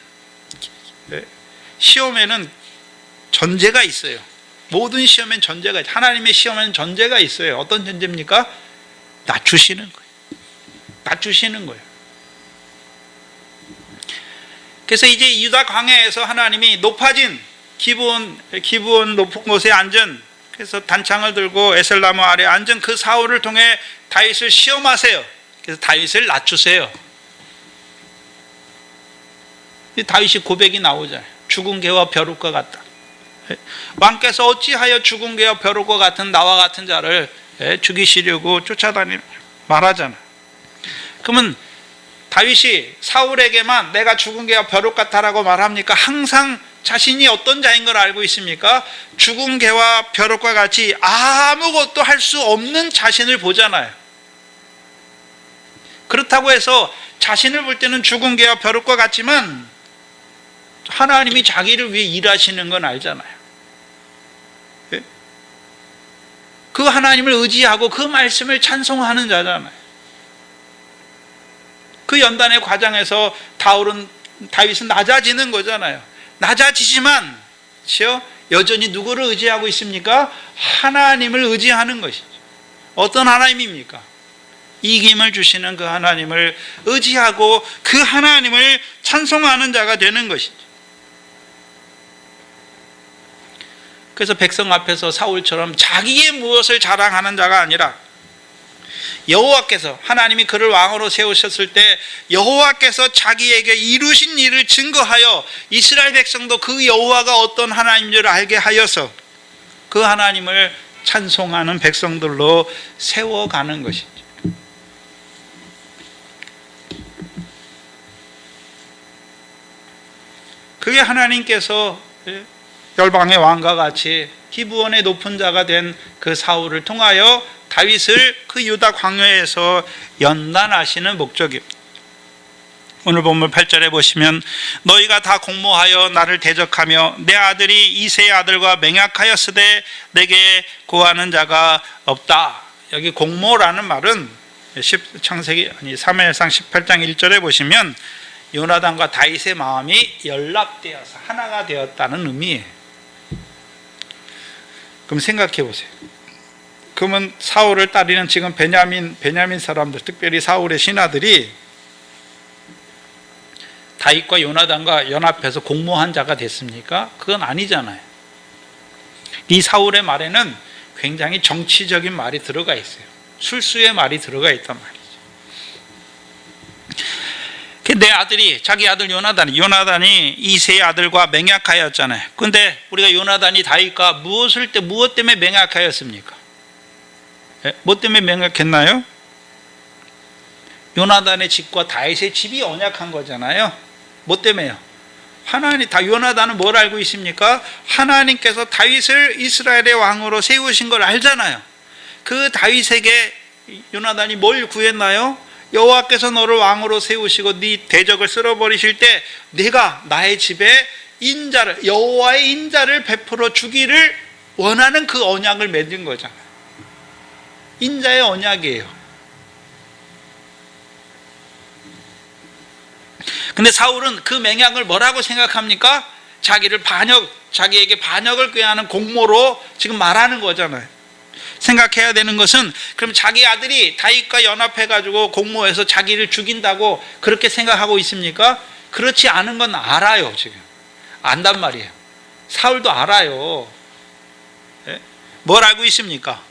전제가 있어요. 모든 시험엔 전제가 있어요. 하나님의 시험에는 전제가 있어요. 어떤 전제입니까? 낮추시는 거예요. 낮추시는 거예요. 그래서 이제 유다 광야에서 하나님이 높아진 기브온 높은 곳에 앉은, 그래서 단창을 들고 에셀나무 아래 앉은 그 사울을 통해 다윗을 시험하세요. 그래서 다윗을 낮추세요. 다윗이 고백이 나오잖아요. 죽은 개와 벼룩과 같다. 왕께서 어찌하여 죽은 개와 벼룩과 같은 나와 같은 자를 죽이시려고 쫓아다니는 말하잖아. 그러면 다윗이 사울에게만 내가 죽은 개와 벼룩 같다라고 말합니까? 항상 자신이 어떤 자인 걸 알고 있습니까? 죽은 개와 벼룩과 같이 아무것도 할 수 없는 자신을 보잖아요. 그렇다고 해서 자신을 볼 때는 죽은 개와 벼룩과 같지만 하나님이 자기를 위해 일하시는 건 알잖아요. 그 하나님을 의지하고 그 말씀을 찬송하는 자잖아요. 그 연단의 과정에서 다윗은 낮아지는 거잖아요. 낮아지지만 여전히 누구를 의지하고 있습니까? 하나님을 의지하는 것이죠. 어떤 하나님입니까? 이김을 주시는 그 하나님을 의지하고 그 하나님을 찬송하는 자가 되는 것이죠. 그래서 백성 앞에서 사울처럼 자기의 무엇을 자랑하는 자가 아니라 여호와께서, 하나님이 그를 왕으로 세우셨을 때 여호와께서 자기에게 이루신 일을 증거하여 이스라엘 백성도 그 여호와가 어떤 하나님인 줄 알게 하여서 그 하나님을 찬송하는 백성들로 세워가는 것이죠. 그게 하나님께서 열방의 왕과 같이 기브온의 높은 자가 된 그 사울을 통하여 다윗을 그 유다 광야에서 연단하시는 목적입니다. 오늘 본문 8절에 보시면 너희가 다 공모하여 나를 대적하며 내 아들이 이새의 아들과 맹약하였으되 내게 구하는 자가 없다. 여기 공모라는 말은 사무엘상 18장 1절에 보시면 요나단과 다윗의 마음이 연락되어서 하나가 되었다는 의미예요. 그럼 생각해 보세요. 그러면 사울을 따르는 지금 베냐민 사람들, 특별히 사울의 신하들이 다윗과 요나단과 연합해서 공모한 자가 됐습니까? 그건 아니잖아요. 이 사울의 말에는 굉장히 정치적인 말이 들어가 있어요. 술수의 말이 들어가 있단 말이죠. 내 아들이, 자기 아들 요나단이 이새의 아들과 맹약하였잖아요. 그런데 우리가 요나단이 다윗과 무엇 때문에 맹약하였습니까? 뭐 때문에 맹약했나요? 요나단의 집과 다윗의 집이 언약한 거잖아요. 뭐 때문에요? 요나단은 뭘 알고 있습니까? 하나님께서 다윗을 이스라엘의 왕으로 세우신 걸 알잖아요. 그 다윗에게 요나단이 뭘 구했나요? 여호와께서 너를 왕으로 세우시고 네 대적을 쓸어버리실 때 내가 나의 집에 여호와의 인자를 베풀어 주기를 원하는 그 언약을 맺은 거잖아요. 인자의 언약이에요. 근데 사울은 그 맹약을 뭐라고 생각합니까? 자기에게 반역을 꾀하는 공모로 지금 말하는 거잖아요. 생각해야 되는 것은, 그럼 자기 아들이 다윗과 연합해가지고 공모해서 자기를 죽인다고 그렇게 생각하고 있습니까? 그렇지 않은 건 알아요. 지금 안단 말이에요. 사울도 알아요. 뭘 알고 있습니까?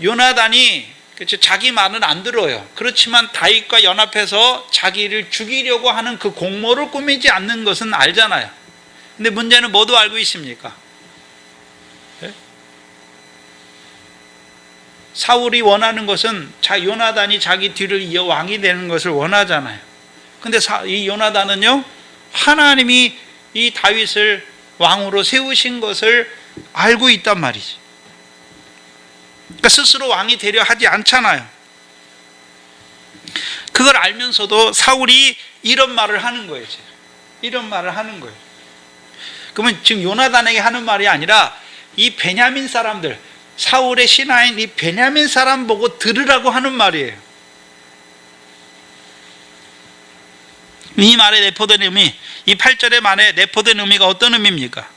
요나단이 그렇죠? 자기 말은 안 들어요. 그렇지만 다윗과 연합해서 자기를 죽이려고 하는 그 공모를 꾸미지 않는 것은 알잖아요. 근데 문제는 뭐도 알고 있습니까? 네? 사울이 원하는 것은 요나단이 자기 뒤를 이어 왕이 되는 것을 원하잖아요. 근데 이 요나단은요, 하나님이 이 다윗을 왕으로 세우신 것을 알고 있단 말이지. 그러니까 스스로 왕이 되려 하지 않잖아요. 그걸 알면서도 사울이 이런 말을 하는 거예요. 이런 말을 하는 거예요. 그러면 지금 요나단에게 하는 말이 아니라 이 베냐민 사람들, 사울의 신하인 이 베냐민 사람 보고 들으라고 하는 말이에요. 이 말에 내포된 의미, 이 8절의 말에 내포된 의미가 어떤 의미입니까?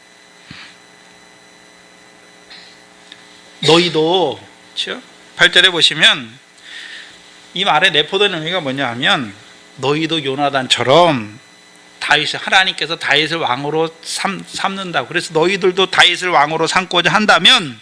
너희도, 그렇죠? 8절에 보시면 이 말에 내포된 의미가 뭐냐 하면, 너희도 요나단처럼 하나님께서 다윗을 왕으로 삼는다고. 그래서 너희들도 다윗을 왕으로 삼고자 한다면,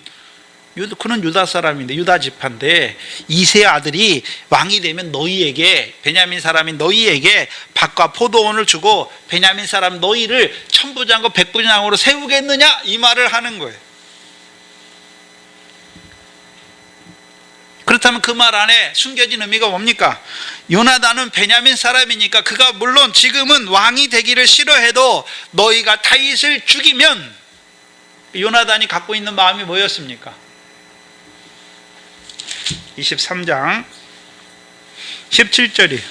그는 유다 사람인데, 유다 지파인데, 이세 아들이 왕이 되면 너희에게, 베냐민 사람인 너희에게 밭과 포도원을 주고 베냐민 사람 너희를 천부장과 백부장으로 세우겠느냐, 이 말을 하는 거예요. 그렇다면 그 말 안에 숨겨진 의미가 뭡니까? 요나단은 베냐민 사람이니까 그가 물론 지금은 왕이 되기를 싫어해도 너희가 다윗을 죽이면, 요나단이 갖고 있는 마음이 뭐였습니까? 23장 17절이에요.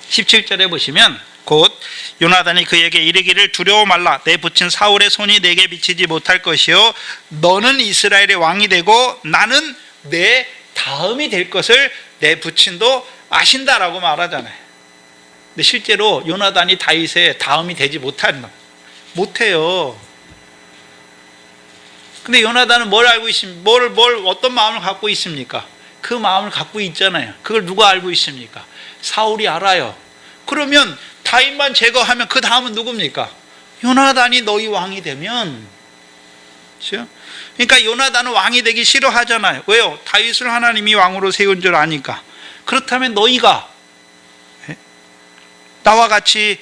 17절에 보시면 곧 요나단이 그에게 이르기를 두려워 말라. 내 붙인 사울의 손이 내게 미치지 못할 것이요 너는 이스라엘의 왕이 되고 나는 내 다음이 될 것을 내 붙인도 아신다라고 말하잖아요. 근데 실제로 요나단이 다윗의 다음이 되지 못해요. 근데 요나단은 뭘 알고 있습니까? 어떤 마음을 갖고 있습니까? 그 마음을 갖고 있잖아요. 그걸 누가 알고 있습니까? 사울이 알아요. 그러면 다윗만 제거하면 그 다음은 누굽니까? 요나단이 너희 왕이 되면, 그렇죠? 그러니까 요나단은 왕이 되기 싫어하잖아요. 왜요? 다윗을 하나님이 왕으로 세운 줄 아니까. 그렇다면 너희가 나와 같이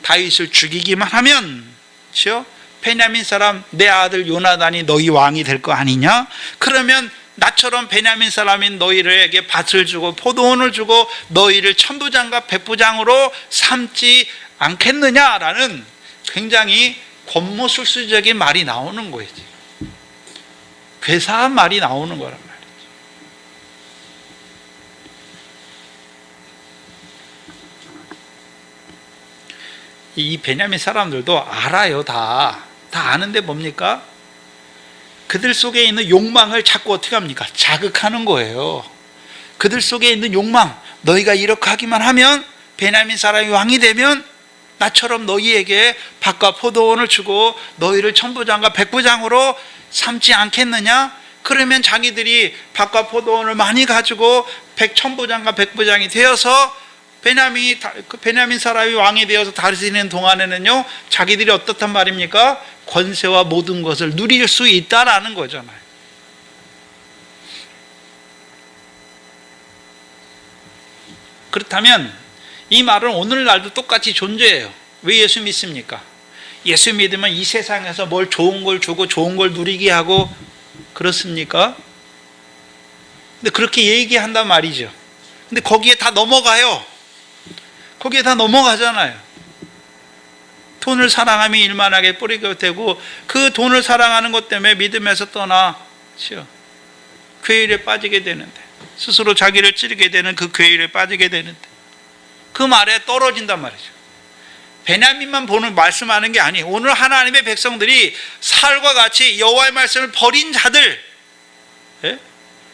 다윗을 죽이기만 하면, 그렇죠? 베냐민 사람 내 아들 요나단이 너희 왕이 될 거 아니냐? 그러면 나처럼 베냐민 사람인 너희에게 밭을 주고 포도원을 주고 너희를 천부장과 백부장으로 삼지 않겠느냐라는 굉장히 권모술수적인 말이 나오는 거예요. 괴사한 말이 나오는 거란 말이죠. 이 베냐민 사람들도 알아요. 다 아는데 뭡니까? 그들 속에 있는 욕망을 자꾸 어떻게 합니까? 자극하는 거예요. 그들 속에 있는 욕망, 너희가 이렇게 하기만 하면, 베냐민 사람이 왕이 되면 나처럼 너희에게 밭과 포도원을 주고 너희를 천부장과 백부장으로 삼지 않겠느냐? 그러면 자기들이 밭과 포도원을 많이 가지고 천부장과 백부장이 되어서 베냐민 사람이 왕이 되어서 다스리는 동안에는요, 자기들이 어떻단 말입니까? 권세와 모든 것을 누릴 수 있다라는 거잖아요. 그렇다면 이 말은 오늘날도 똑같이 존재해요. 왜 예수 믿습니까? 예수 믿으면 이 세상에서 뭘 좋은 걸 주고 좋은 걸 누리게 하고 그렇습니까? 근데 그렇게 얘기한단 말이죠. 근데 거기에 다 넘어가요. 거기에 다 넘어가잖아요. 돈을 사랑하며 일만하게 뿌리게 되고, 그 돈을 사랑하는 것 때문에 믿음에서 떠나 괴일에 빠지게 되는데, 스스로 자기를 찌르게 되는 그 괴일에 빠지게 되는데, 그 말에 떨어진단 말이죠. 베냐민만 보는 말씀하는 게 아니에요. 오늘 하나님의 백성들이 사울과 같이 여호와의 말씀을 버린 자들,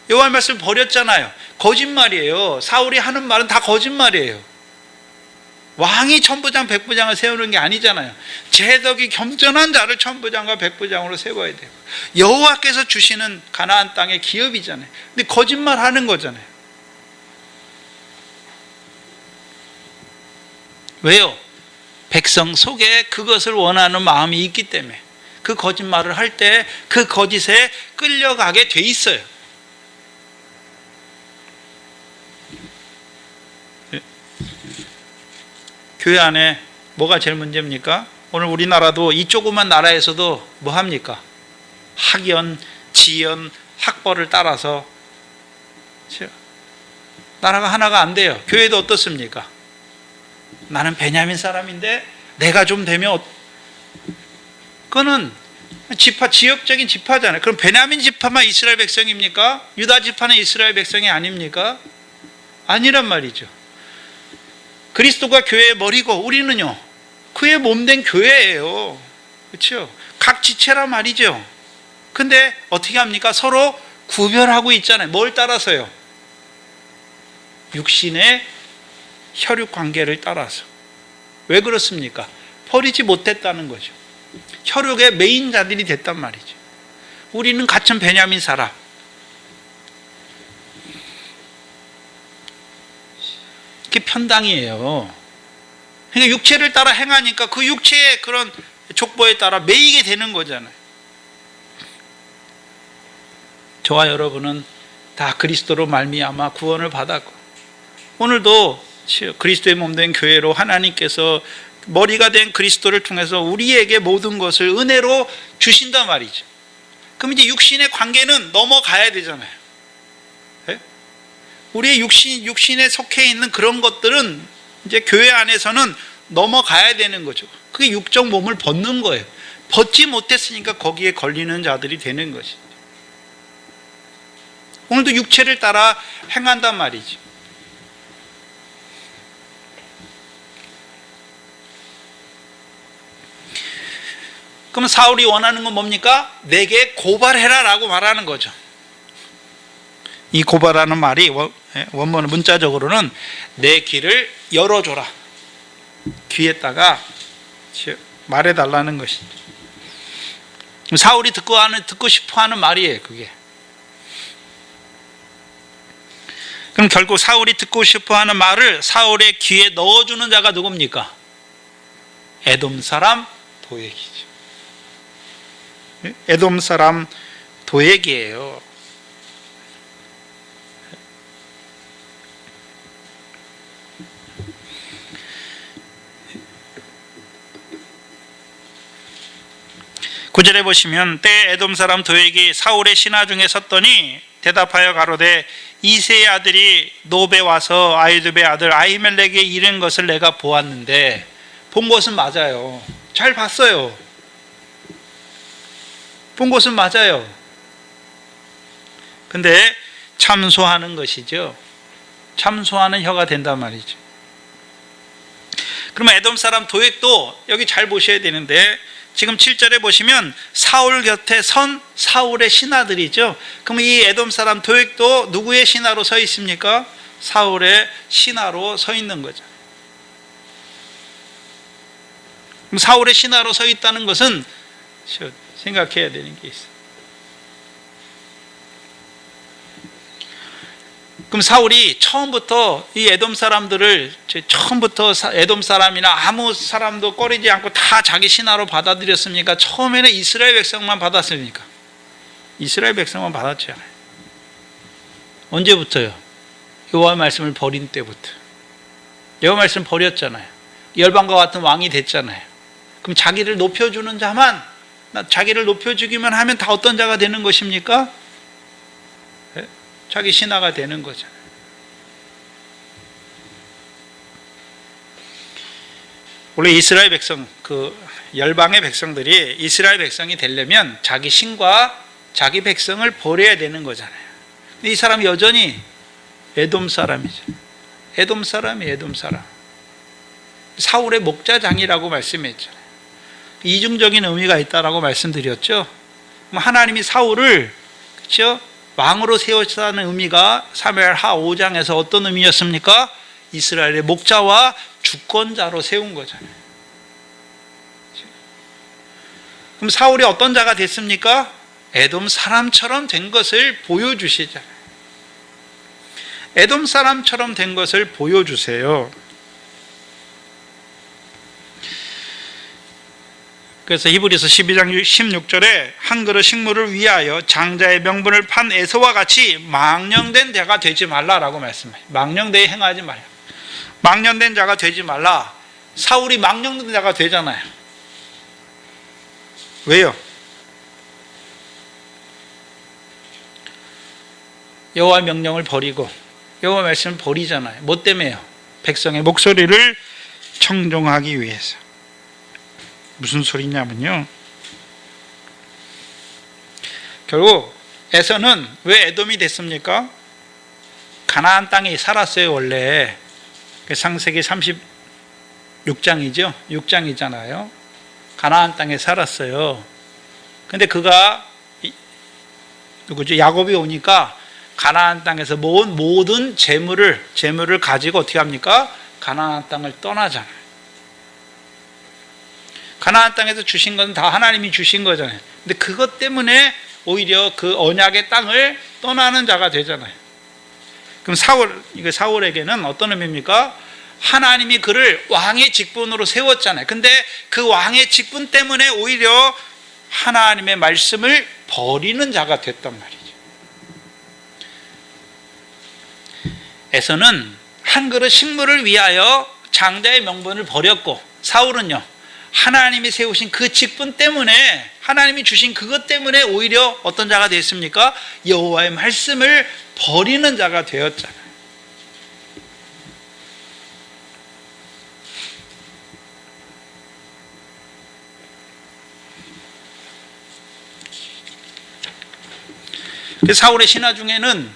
여호와의 말씀을 버렸잖아요. 거짓말이에요. 사울이 하는 말은 다 거짓말이에요. 왕이 천부장 백부장을 세우는 게 아니잖아요. 재덕이 겸손한 자를 천부장과 백부장으로 세워야 돼요. 여호와께서 주시는 가나안 땅의 기업이잖아요. 근데 거짓말하는 거잖아요. 왜요? 백성 속에 그것을 원하는 마음이 있기 때문에. 그 거짓말을 할 때 그 거짓에 끌려가게 돼 있어요. 교회 안에 뭐가 제일 문제입니까? 오늘 우리나라도 이 조그만 나라에서도 뭐 합니까? 학연, 지연, 학벌을 따라서 나라가 하나가 안 돼요. 교회도 어떻습니까? 나는 베냐민 사람인데 내가 좀 되면 그거는 지역적인 지파잖아요. 그럼 베냐민 지파만 이스라엘 백성입니까? 유다 지파는 이스라엘 백성이 아닙니까? 아니란 말이죠. 그리스도가 교회의 머리고 우리는요 그의 몸된 교회예요. 그렇죠? 각 지체란 말이죠. 근데 어떻게 합니까? 서로 구별하고 있잖아요. 뭘 따라서요? 육신의 혈육 관계를 따라서. 왜 그렇습니까? 버리지 못했다는 거죠. 혈육의 메인자들이 됐단 말이죠. 우리는 같은 베냐민 사람. 그게 편당이에요. 그러니까 육체를 따라 행하니까 그 육체의 그런 족보에 따라 매이게 되는 거잖아요. 저와 여러분은 다 그리스도로 말미암아 구원을 받았고 오늘도 그리스도의 몸된 교회로 하나님께서 머리가 된 그리스도를 통해서 우리에게 모든 것을 은혜로 주신단 말이죠. 그럼 이제 육신의 관계는 넘어가야 되잖아요. 네? 우리의 육신에 속해 있는 그런 것들은 이제 교회 안에서는 넘어가야 되는 거죠. 그게 육적 몸을 벗는 거예요. 벗지 못했으니까 거기에 걸리는 자들이 되는 것이죠. 오늘도 육체를 따라 행한단 말이죠. 그럼 사울이 원하는 건 뭡니까? 내게 고발해라 라고 말하는 거죠. 이 고발하는 말이 원문 문자적으로는 내 귀를 열어줘라. 귀에다가 말해달라는 것이죠. 사울이 듣고 싶어하는 말이에요. 그게. 그럼 결국 사울이 듣고 싶어하는 말을 사울의 귀에 넣어주는 자가 누굽니까? 에돔 사람 도액이죠. 에돔 사람 도액이에요. 구절에 보시면 때 에돔 사람 도액이 사울의 신하 중에 섰더니 대답하여 가로되 이새의 아들이 노베 와서 아히두베의 아들 아히멜렉에게 이른 것을 내가 보았는데 본 것은 맞아요. 잘 봤어요. 본 것은 맞아요. 근데 참소하는 것이죠. 참소하는 혀가 된단 말이죠. 그러면 에돔 사람 도액도 여기 잘 보셔야 되는데 지금 7절에 보시면 사울 곁에 선 사울의 신하들이죠. 그럼 이 에돔 사람 도액도 누구의 신하로 서 있습니까? 사울의 신하로 서 있는 거죠. 그럼 사울의 신하로 서 있다는 것은 생각해야 되는 게 있어요. 그럼 사울이 처음부터 이 에돔 사람들을 처음부터 에돔 사람이나 아무 사람도 꺼리지 않고 다 자기 신하로 받아들였습니까? 처음에는 이스라엘 백성만 받았습니까? 이스라엘 백성만 받았죠. 언제부터요? 여호와의 말씀을 버린 때부터. 여호와의 말씀 버렸잖아요. 열방과 같은 왕이 됐잖아요. 그럼 자기를 높여주는 자만, 자기를 높여주기만 하면 다 어떤 자가 되는 것입니까? 자기 신하가 되는 거잖아요. 원래 이스라엘 백성, 그 열방의 백성들이 이스라엘 백성이 되려면 자기 신과 자기 백성을 버려야 되는 거잖아요. 근데 이 사람이 여전히 에돔 사람이죠. 에돔 사람이 에돔 사람. 사울의 목자장이라고 말씀했잖아요. 이중적인 의미가 있다라고 말씀드렸죠. 하나님이 사울을 그렇죠? 왕으로 세웠다는 의미가 사무엘하 5장에서 어떤 의미였습니까? 이스라엘의 목자와 주권자로 세운 거잖아요. 그럼 사울이 어떤 자가 됐습니까? 에돔 사람처럼 된 것을 보여주시잖아요. 에돔 사람처럼 된 것을 보여주세요. 그래서 히브리서 12장 16절에 한 그릇 식물을 위하여 장자의 명분을 판 에서와 같이 망령된 자가 되지 말라라고 말씀해요. 망령되이 행하지 말라. 망령된 자가 되지 말라. 사울이 망령된 자가 되잖아요. 왜요? 여호와 명령을 버리고 여호와 말씀을 버리잖아요. 뭐 때문에요? 백성의 목소리를 청종하기 위해서. 무슨 소리냐면요, 결국 에서는 왜 에돔이 됐습니까? 가나안 땅에 살았어요. 원래 창세기 36장이죠 6장이잖아요 가나안 땅에 살았어요. 근데 그가 누구죠? 야곱이 오니까 가나안 땅에서 모은 모든 재물을 가지고 어떻게 합니까? 가나안 땅을 떠나잖아요. 가나안 땅에서 주신 건 다 하나님이 주신 거잖아요. 근데 그것 때문에 오히려 그 언약의 땅을 떠나는 자가 되잖아요. 그럼 사울에게는 어떤 의미입니까? 하나님이 그를 왕의 직분으로 세웠잖아요. 근데 그 왕의 직분 때문에 오히려 하나님의 말씀을 버리는 자가 됐단 말이죠. 에서는 한 그릇 식물을 위하여 장자의 명분을 버렸고, 사울은요 하나님이 세우신 그 직분 때문에, 하나님이 주신 그것 때문에 오히려 어떤 자가 됐습니까? 여호와의 말씀을 버리는 자가 되었잖아요. 사울의 신하 중에는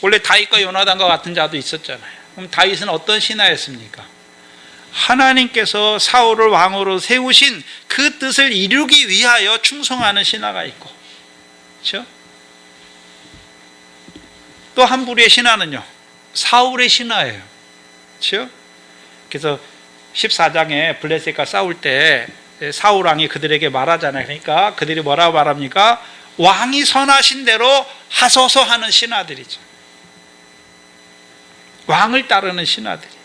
원래 다윗과 요나단과 같은 자도 있었잖아요. 그럼 다윗은 어떤 신하였습니까? 하나님께서 사울을 왕으로 세우신 그 뜻을 이루기 위하여 충성하는 신하가 있고, 그렇죠? 또 한 부류의 신하는요, 사울의 신하예요. 그렇죠? 그래서 14장에 블레셋과 싸울 때 사울 왕이 그들에게 말하잖아요. 그러니까 그들이 뭐라고 말합니까? 왕이 선하신 대로 하소서 하는 신하들이죠. 왕을 따르는 신하들이.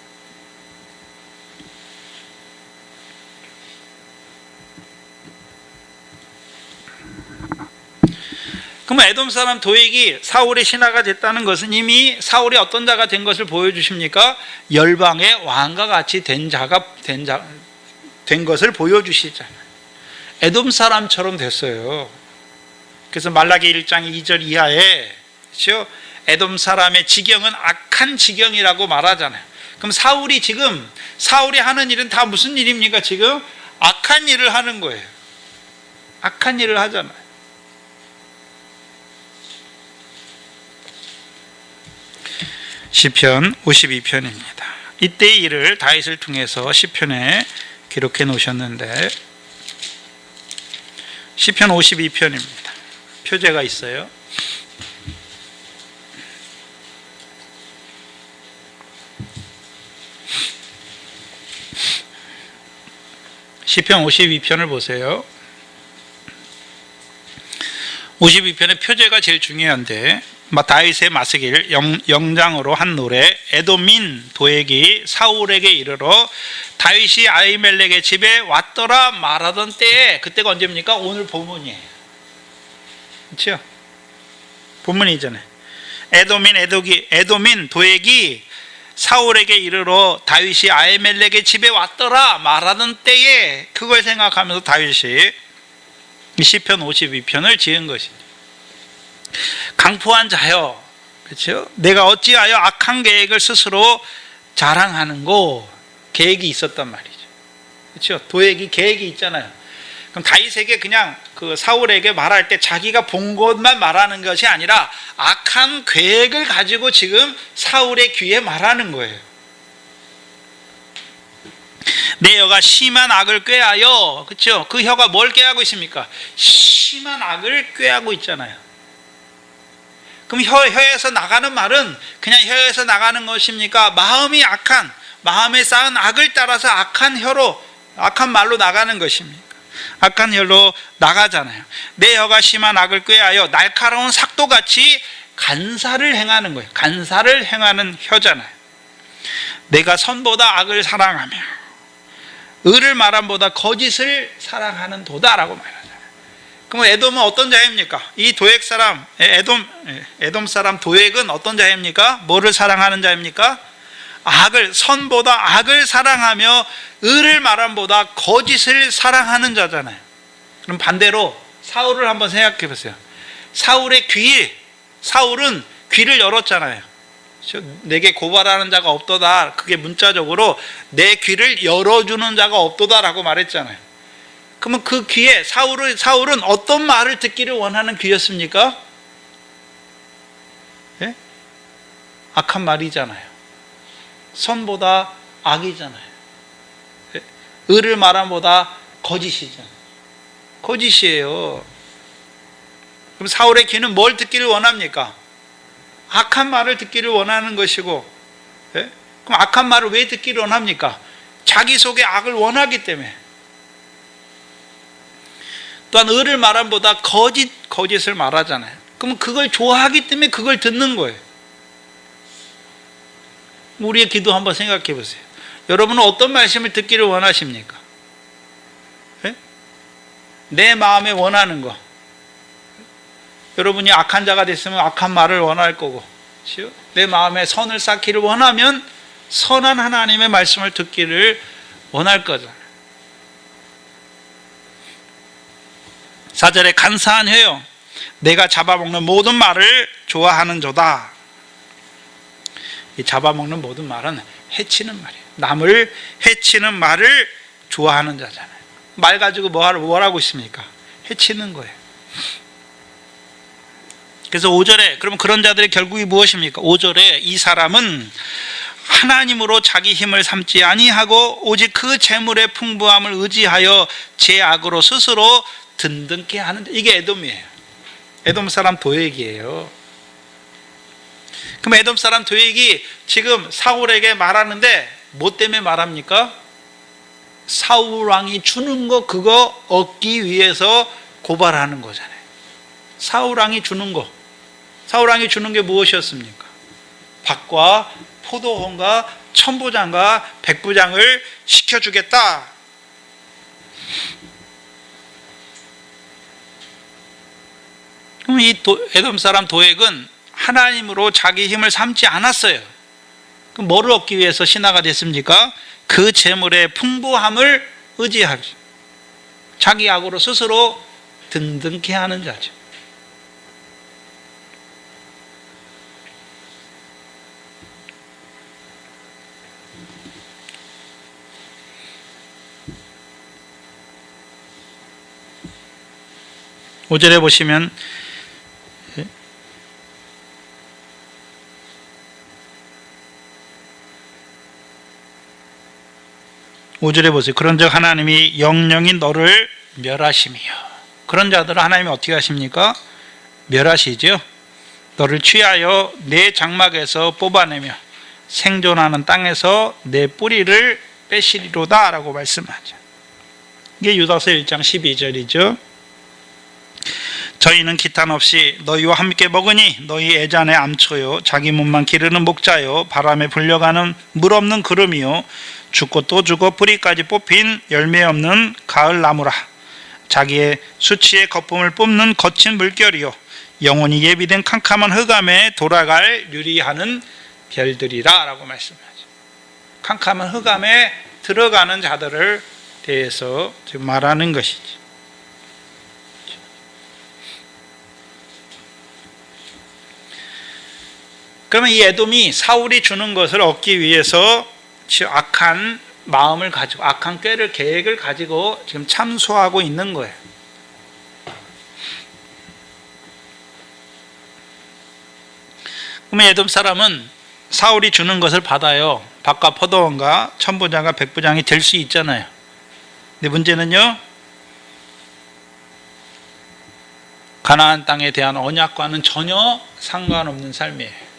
그럼 에돔 사람 도액이 사울의 신하가 됐다는 것은 이미 사울이 어떤 자가 된 것을 보여주십니까? 열방의 왕과 같이 된 것을 보여주시잖아요. 에돔 사람처럼 됐어요. 그래서 말라기 1장 2절 이하에, 그렇죠? 에돔 사람의 지경은 악한 지경이라고 말하잖아요. 그럼 사울이 하는 일은 다 무슨 일입니까? 지금 악한 일을 하는 거예요. 악한 일을 하잖아요. 시편 52편입니다. 이때의 일을 다윗을 통해서 시편에 기록해 놓으셨는데, 시편 52편입니다. 표제가 있어요. 시편 52편을 보세요. 52편의 표제가 제일 중요한데, 다윗의 마스길 영장으로 한 노래, 에돔인 도액이 사울에게 이르러 다윗이 아히멜렉의 집에 왔더라 말하던 때에, 그때가 언제입니까? 오늘 본문이에요. 그렇죠? 본문이잖아요. 에돔인 도액이 사울에게 이르러 다윗이 아히멜렉의 집에 왔더라 말하던 때에, 그걸 생각하면서 다윗이 시편 52편을 지은 것이죠. 강포한 자여, 그렇죠? 내가 어찌하여 악한 계획을 스스로 자랑하는고. 계획이 있었단 말이죠. 그렇죠? 도액이 계획이 있잖아요. 그럼 다윗에게 그냥 그 사울에게 말할 때 자기가 본 것만 말하는 것이 아니라 악한 계획을 가지고 지금 사울의 귀에 말하는 거예요. 내 혀가 심한 악을 꾀하여, 그렇죠? 그 혀가 뭘 꾀하고 있습니까? 심한 악을 꾀하고 있잖아요. 그럼 혀에서 나가는 말은 그냥 혀에서 나가는 것입니까? 마음이 악한, 마음에 쌓은 악을 따라서 악한 말로 나가는 것입니까? 악한 혀로 나가잖아요. 내 혀가 심한 악을 꾀하여 날카로운 삭도같이 간사를 행하는 거예요. 간사를 행하는 혀잖아요. 내가 선보다 악을 사랑하며 의를 말함보다 거짓을 사랑하는 도다라고 말하잖아요. 그럼 에돔은 어떤 자입니까? 이 도액 사람, 에돔 사람 도액은 어떤 자입니까? 뭐를 사랑하는 자입니까? 선보다 악을 사랑하며 의를 말함보다 거짓을 사랑하는 자잖아요. 그럼 반대로 사울을 한번 생각해 보세요. 사울은 귀를 열었잖아요. 내게 고발하는 자가 없도다. 그게 문자적으로 내 귀를 열어주는 자가 없도다라고 말했잖아요. 그러면 그 귀에 사울은 어떤 말을 듣기를 원하는 귀였습니까? 예? 악한 말이잖아요. 선보다 악이잖아요. 예? 의를 말함보다 거짓이잖아요. 거짓이에요. 그럼 사울의 귀는 뭘 듣기를 원합니까? 악한 말을 듣기를 원하는 것이고, 예? 그럼 악한 말을 왜 듣기를 원합니까? 자기 속에 악을 원하기 때문에. 또한 의를 말함보다 거짓을 말하잖아요. 그럼 그걸 좋아하기 때문에 그걸 듣는 거예요. 우리의 기도 한번 생각해 보세요. 여러분은 어떤 말씀을 듣기를 원하십니까? 예? 내 마음에 원하는 거. 여러분이 악한 자가 됐으면 악한 말을 원할 거고, 내 마음에 선을 쌓기를 원하면 선한 하나님의 말씀을 듣기를 원할 거잖아요. 4절에 간사한 회요, 내가 잡아먹는 모든 말을 좋아하는 조다. 이 잡아먹는 모든 말은 해치는 말이에요. 남을 해치는 말을 좋아하는 자잖아요. 말 가지고 뭐라고 있습니까? 해치는 거예요. 그래서 5절에 그럼 그런 자들의 결국이 무엇입니까? 5절에 이 사람은 하나님으로 자기 힘을 삼지 아니하고 오직 그 재물의 풍부함을 의지하여 제 악으로 스스로 든든케 하는, 이게 에돔이에요. 에돔 사람 도액이에요. 그럼 에돔 사람 도액이 지금 사울에게 말하는데 뭐 때문에 말합니까? 사울 왕이 주는 거 그거 얻기 위해서 고발하는 거잖아요. 사울 왕이 주는 거. 사울 왕이 주는 게 무엇이었습니까? 밭과 포도원과 천부장과 백부장을 시켜주겠다. 그럼 이 에돔 사람 도액은 하나님으로 자기 힘을 삼지 않았어요. 그럼 뭐를 얻기 위해서 신하가 됐습니까? 그 재물의 풍부함을 의지하죠. 자기 악으로 스스로 든든케 하는 자죠. 오절에 보시면 5절에 보세요. 그런즉 하나님이 영영이 너를 멸하심이요. 그런 자들을 하나님이 어떻게 하십니까? 멸하시죠. 너를 취하여 내 장막에서 뽑아내며 생존하는 땅에서 내 뿌리를 빼시리로다 라고 말씀하죠. 이게 유다서 1장 12절이죠. 저희는 기탄 없이 너희와 함께 먹으니 너희 애잔의 암초요 자기 몸만 기르는 목자요 바람에 불려가는 물 없는 구름이요 죽고 또 죽어 뿌리까지 뽑힌 열매 없는 가을 나무라. 자기의 수치의 거품을 뿜는 거친 물결이요 영원히 예비된 캄캄한 흑암에 돌아갈 유리하는 별들이라 라고 말씀하죠. 캄캄한 흑암에 들어가는 자들을 대해서 지금 말하는 것이지. 그러면 이 에돔이 사울이 주는 것을 얻기 위해서 악한 마음을 가지고 악한 계획을 가지고 지금 참소하고 있는 거예요. 그러면 에돔 사람은 사울이 주는 것을 받아요. 밭과 포도원과 천부장과 백부장이 될 수 있잖아요. 근데 문제는요, 가나안 땅에 대한 언약과는 전혀 상관없는 삶이에요.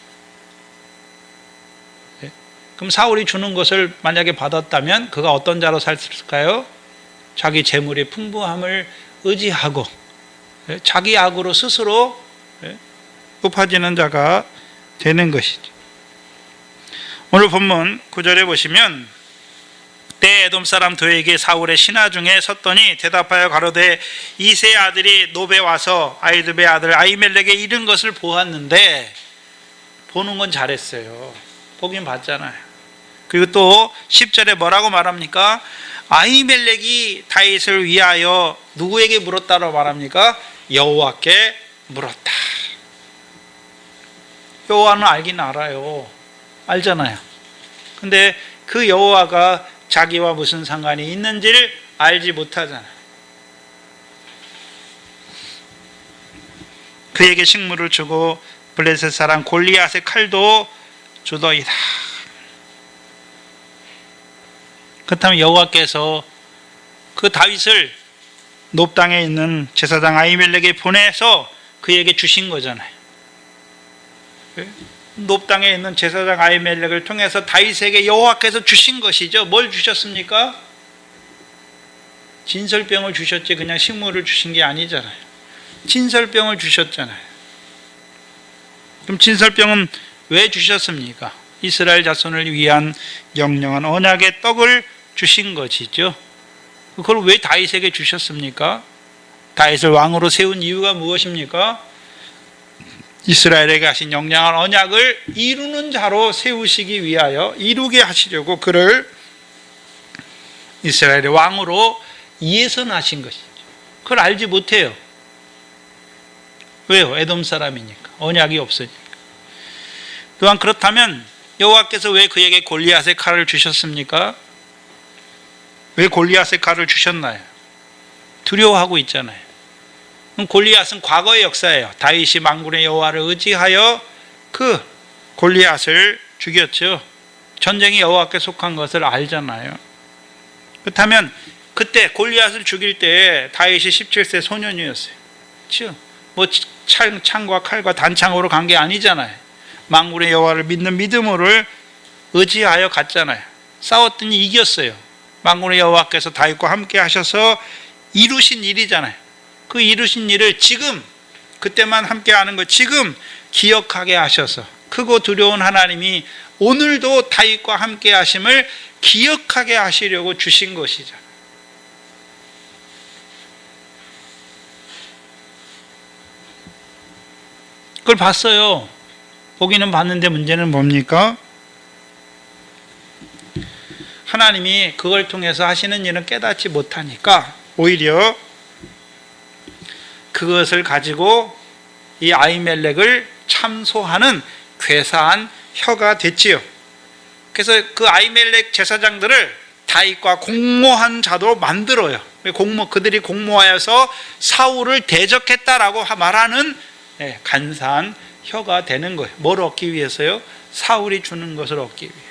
그럼 사울이 주는 것을 만약에 받았다면 그가 어떤 자로 살았을까요? 자기 재물의 풍부함을 의지하고 자기 악으로 스스로 높아지는 자가 되는 것이죠. 오늘 본문 9절에 보시면 그때 에돔 사람 도에게 사울의 신하 중에 섰더니 대답하여 가로되 이세 아들이 노베 와서 아이두베 아들 아히멜렉에 이른 것을 보았는데, 보는 건 잘했어요. 보긴 봤잖아요. 그리고 또 10절에 뭐라고 말합니까? 아히멜렉이 다윗을 위하여 누구에게 물었다고 말합니까? 여호와께 물었다. 여호와는 알긴 알아요. 알잖아요. 근데 그 여호와가 자기와 무슨 상관이 있는지를 알지 못하잖아요. 그에게 식물을 주고 블레셋 사람 골리앗의 칼도 주더이다. 그렇다면 여호와께서 그 다윗을 놉 땅에 있는 제사장 아히멜렉에 보내서 그에게 주신 거잖아요. 놉 땅에 있는 제사장 아히멜렉을 통해서 다윗에게 여호와께서 주신 것이죠. 뭘 주셨습니까? 진설병을 주셨지 그냥 식물을 주신 게 아니잖아요. 진설병을 주셨잖아요. 그럼 진설병은 왜 주셨습니까? 이스라엘 자손을 위한 영영한 언약의 떡을 주신 것이죠. 그걸 왜 다윗에게 주셨습니까? 다윗을 왕으로 세운 이유가 무엇입니까? 이스라엘에게 하신 영영한 언약을 이루는 자로 세우시기 위하여, 이루게 하시려고 그를 이스라엘의 왕으로 예선하신 것이죠. 그걸 알지 못해요. 왜요? 에돔 사람이니까. 언약이 없으니까. 또한 그렇다면 여호와께서 왜 그에게 골리앗의 칼을 주셨습니까? 왜 골리앗의 칼을 주셨나요? 두려워하고 있잖아요. 그럼 골리앗은 과거의 역사예요. 다윗이 만군의 여호와를 의지하여 그 골리앗을 죽였죠. 전쟁이 여호와께 속한 것을 알잖아요. 그렇다면 그때 골리앗을 죽일 때 다윗이 17세 소년이었어요. 그렇죠? 뭐 창과 칼과 단창으로 간 게 아니잖아요. 만군의 여호와를 믿는 믿음으로 의지하여 갔잖아요. 싸웠더니 이겼어요. 만군의 여호와께서 다윗과 함께 하셔서 이루신 일이잖아요. 그 이루신 일을 지금, 그때만 함께 하는 거 지금 기억하게 하셔서, 크고 두려운 하나님이 오늘도 다윗과 함께 하심을 기억하게 하시려고 주신 것이죠. 그걸 봤어요. 보기는 봤는데 문제는 뭡니까? 하나님이 그걸 통해서 하시는 일은 깨닫지 못하니까 오히려 그것을 가지고 이 아히멜렉을 참소하는 괴사한 혀가 됐지요. 그래서 그 아히멜렉 제사장들을 다윗과 공모한 자도 만들어요. 그들이 공모하여서 사울을 대적했다라고 말하는 간사한 혀가 되는 거예요. 뭘 얻기 위해서요? 사울이 주는 것을 얻기 위해서.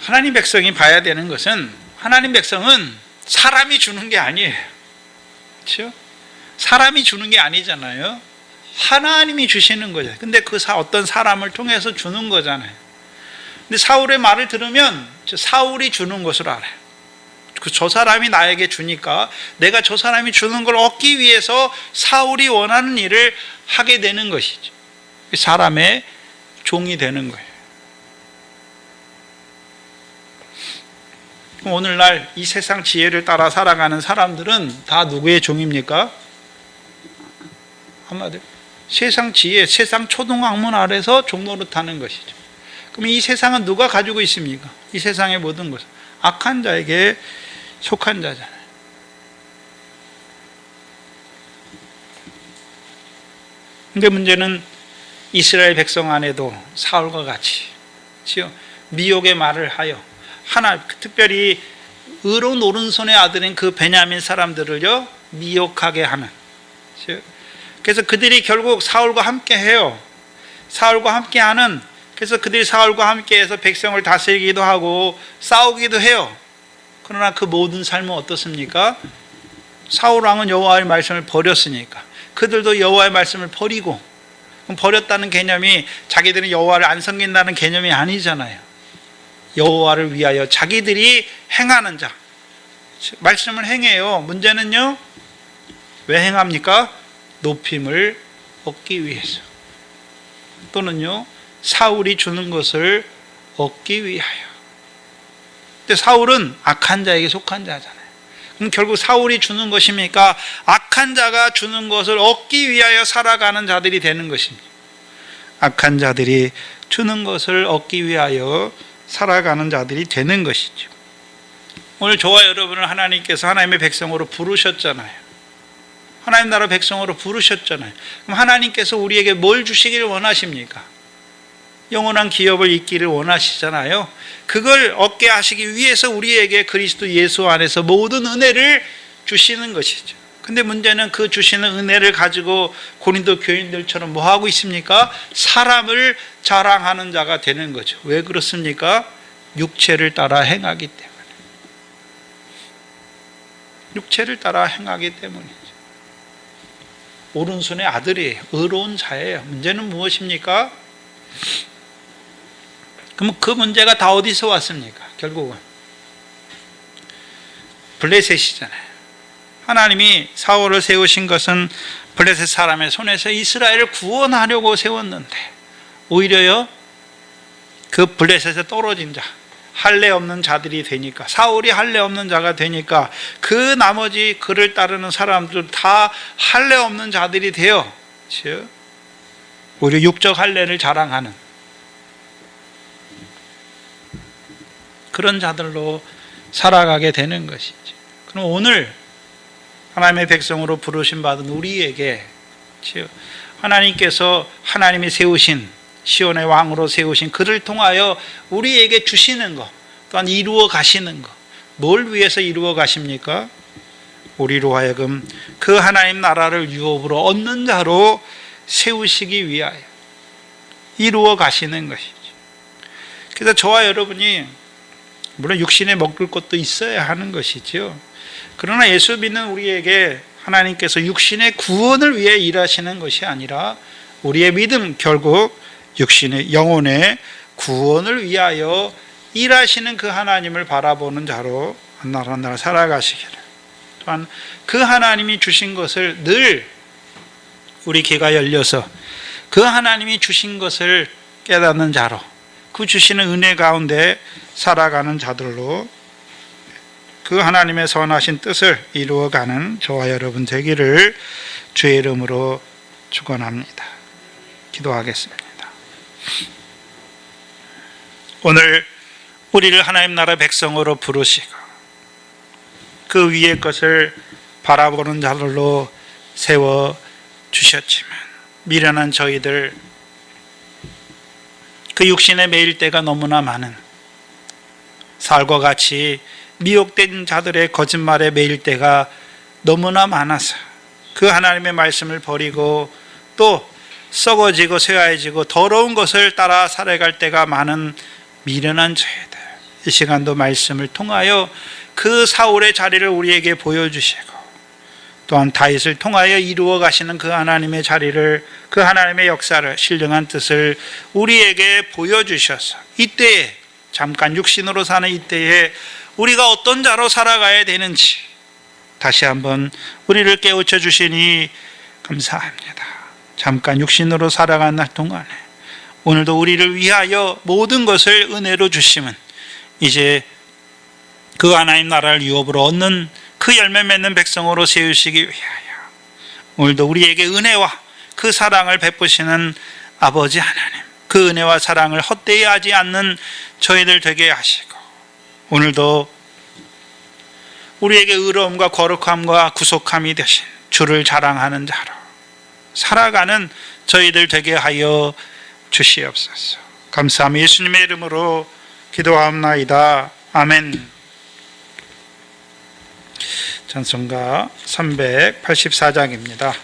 하나님 백성이 봐야 되는 것은, 하나님 백성은 사람이 주는 게 아니에요. 그렇죠? 사람이 주는 게 아니잖아요. 하나님이 주시는 거죠. 근데 그 어떤 사람을 통해서 주는 거잖아요. 근데 사울의 말을 들으면 사울이 주는 것을 알아요. 저 사람이 나에게 주니까 내가 저 사람이 주는 걸 얻기 위해서 사울이 원하는 일을 하게 되는 것이죠. 사람의 종이 되는 거예요. 오늘날 이 세상 지혜를 따라 살아가는 사람들은 다 누구의 종입니까? 한마디로 세상 지혜, 세상 초등학문 아래서 종노릇하는 것이죠. 그럼 이 세상은 누가 가지고 있습니까? 이 세상의 모든 것은 악한 자에게 속한 자잖아요. 근데 문제는 이스라엘 백성 안에도 사울과 같이 미혹의 말을 하여 특별히 의로운 오른손의 아들인 그 베냐민 사람들을요 미혹하게 하는. 그래서 그들이 결국 사울과 함께 해요. 사울과 함께 하는. 그래서 그들이 사울과 함께해서 백성을 다스리기도 하고 싸우기도 해요. 그러나 그 모든 삶은 어떻습니까? 사울 왕은 여호와의 말씀을 버렸으니까 그들도 여호와의 말씀을 버리고, 버렸다는 개념이 자기들은 여호와를 안 섬긴다는 개념이 아니잖아요. 여호와를 위하여 자기들이 행하는 자, 말씀을 행해요. 문제는요, 왜 행합니까? 높임을 얻기 위해서, 또는요 사울이 주는 것을 얻기 위하여. 근데 사울은 악한 자에게 속한 자잖아요. 그럼 결국 사울이 주는 것입니까? 악한 자가 주는 것을 얻기 위하여 살아가는 자들이 되는 것입니다. 악한 자들이 주는 것을 얻기 위하여 살아가는 자들이 되는 것이죠. 오늘 저와 여러분을 하나님께서 하나님의 백성으로 부르셨잖아요. 하나님 나라 백성으로 부르셨잖아요. 그럼 하나님께서 우리에게 뭘 주시기를 원하십니까? 영원한 기업을 잊기를 원하시잖아요. 그걸 얻게 하시기 위해서 우리에게 그리스도 예수 안에서 모든 은혜를 주시는 것이죠. 근데 문제는 그 주시는 은혜를 가지고 고린도 교인들처럼 뭐 하고 있습니까? 사람을 자랑하는 자가 되는 거죠. 왜 그렇습니까? 육체를 따라 행하기 때문에. 육체를 따라 행하기 때문이죠. 오른손의 아들이에요. 의로운 자예요. 문제는 무엇입니까? 그럼 그 문제가 다 어디서 왔습니까? 결국은 블레셋이잖아요. 하나님이 사울을 세우신 것은 블레셋 사람의 손에서 이스라엘을 구원하려고 세웠는데, 오히려요 그 블레셋에 떨어진 자, 할례 없는 자들이 되니까, 사울이 할례 없는 자가 되니까 그 나머지 그를 따르는 사람들 다 할례 없는 자들이 되어 오히려 육적 할례를 자랑하는 그런 자들로 살아가게 되는 것이죠. 그럼 오늘 하나님의 백성으로 부르심 받은 우리에게 하나님께서 하나님이 세우신 시온의 왕으로 세우신 그를 통하여 우리에게 주시는 것, 또한 이루어 가시는 것, 뭘 위해서 이루어 가십니까? 우리로 하여금 그 하나님 나라를 유업으로 얻는 자로 세우시기 위하여 이루어 가시는 것이죠. 그래서 저와 여러분이 물론 육신에 먹을 것도 있어야 하는 것이죠. 그러나 예수 믿는 우리에게 하나님께서 육신의 구원을 위해 일하시는 것이 아니라 우리의 믿음, 결국 육신의 영혼의 구원을 위하여 일하시는 그 하나님을 바라보는 자로 한 날 한 날 살아가시기를, 또한 그 하나님이 주신 것을 늘 우리 귀가 열려서 그 하나님이 주신 것을 깨닫는 자로, 그 주시는 은혜 가운데 살아가는 자들로 그 하나님의 선하신 뜻을 이루어가는 저와 여러분 되기를 주의 이름으로 축원합니다. 기도하겠습니다. 오늘 우리를 하나님 나라 백성으로 부르시고 그 위의 것을 바라보는 자들로 세워주셨지만, 미련한 저희들, 그 육신의 매일 때가 너무나 많은 살과 같이 미혹된 자들의 거짓말의 매일 때가 너무나 많아서 그 하나님의 말씀을 버리고 또 썩어지고 쇠하여지고 더러운 것을 따라 살아갈 때가 많은 미련한 저희들, 이 시간도 말씀을 통하여 그 사울의 자리를 우리에게 보여주시고, 또한 다윗을 통하여 이루어 가시는 그 하나님의 자리를, 그 하나님의 역사를, 신령한 뜻을 우리에게 보여주셔서 이때에, 잠깐 육신으로 사는 이때에 우리가 어떤 자로 살아가야 되는지 다시 한번 우리를 깨우쳐 주시니 감사합니다. 잠깐 육신으로 살아가는 날 동안에 오늘도 우리를 위하여 모든 것을 은혜로 주심은 이제 그 하나님 나라를 유업으로 얻는 그 열매 맺는 백성으로 세우시기 위하여 오늘도 우리에게 은혜와 그 사랑을 베푸시는 아버지 하나님, 그 은혜와 사랑을 헛되이 하지 않는 저희들 되게 하시고, 오늘도 우리에게 의로움과 거룩함과 구속함이 되신 주를 자랑하는 자로 살아가는 저희들 되게 하여 주시옵소서. 감사합니다. 예수님의 이름으로 기도하옵나이다. 아멘. 찬송가 384장입니다.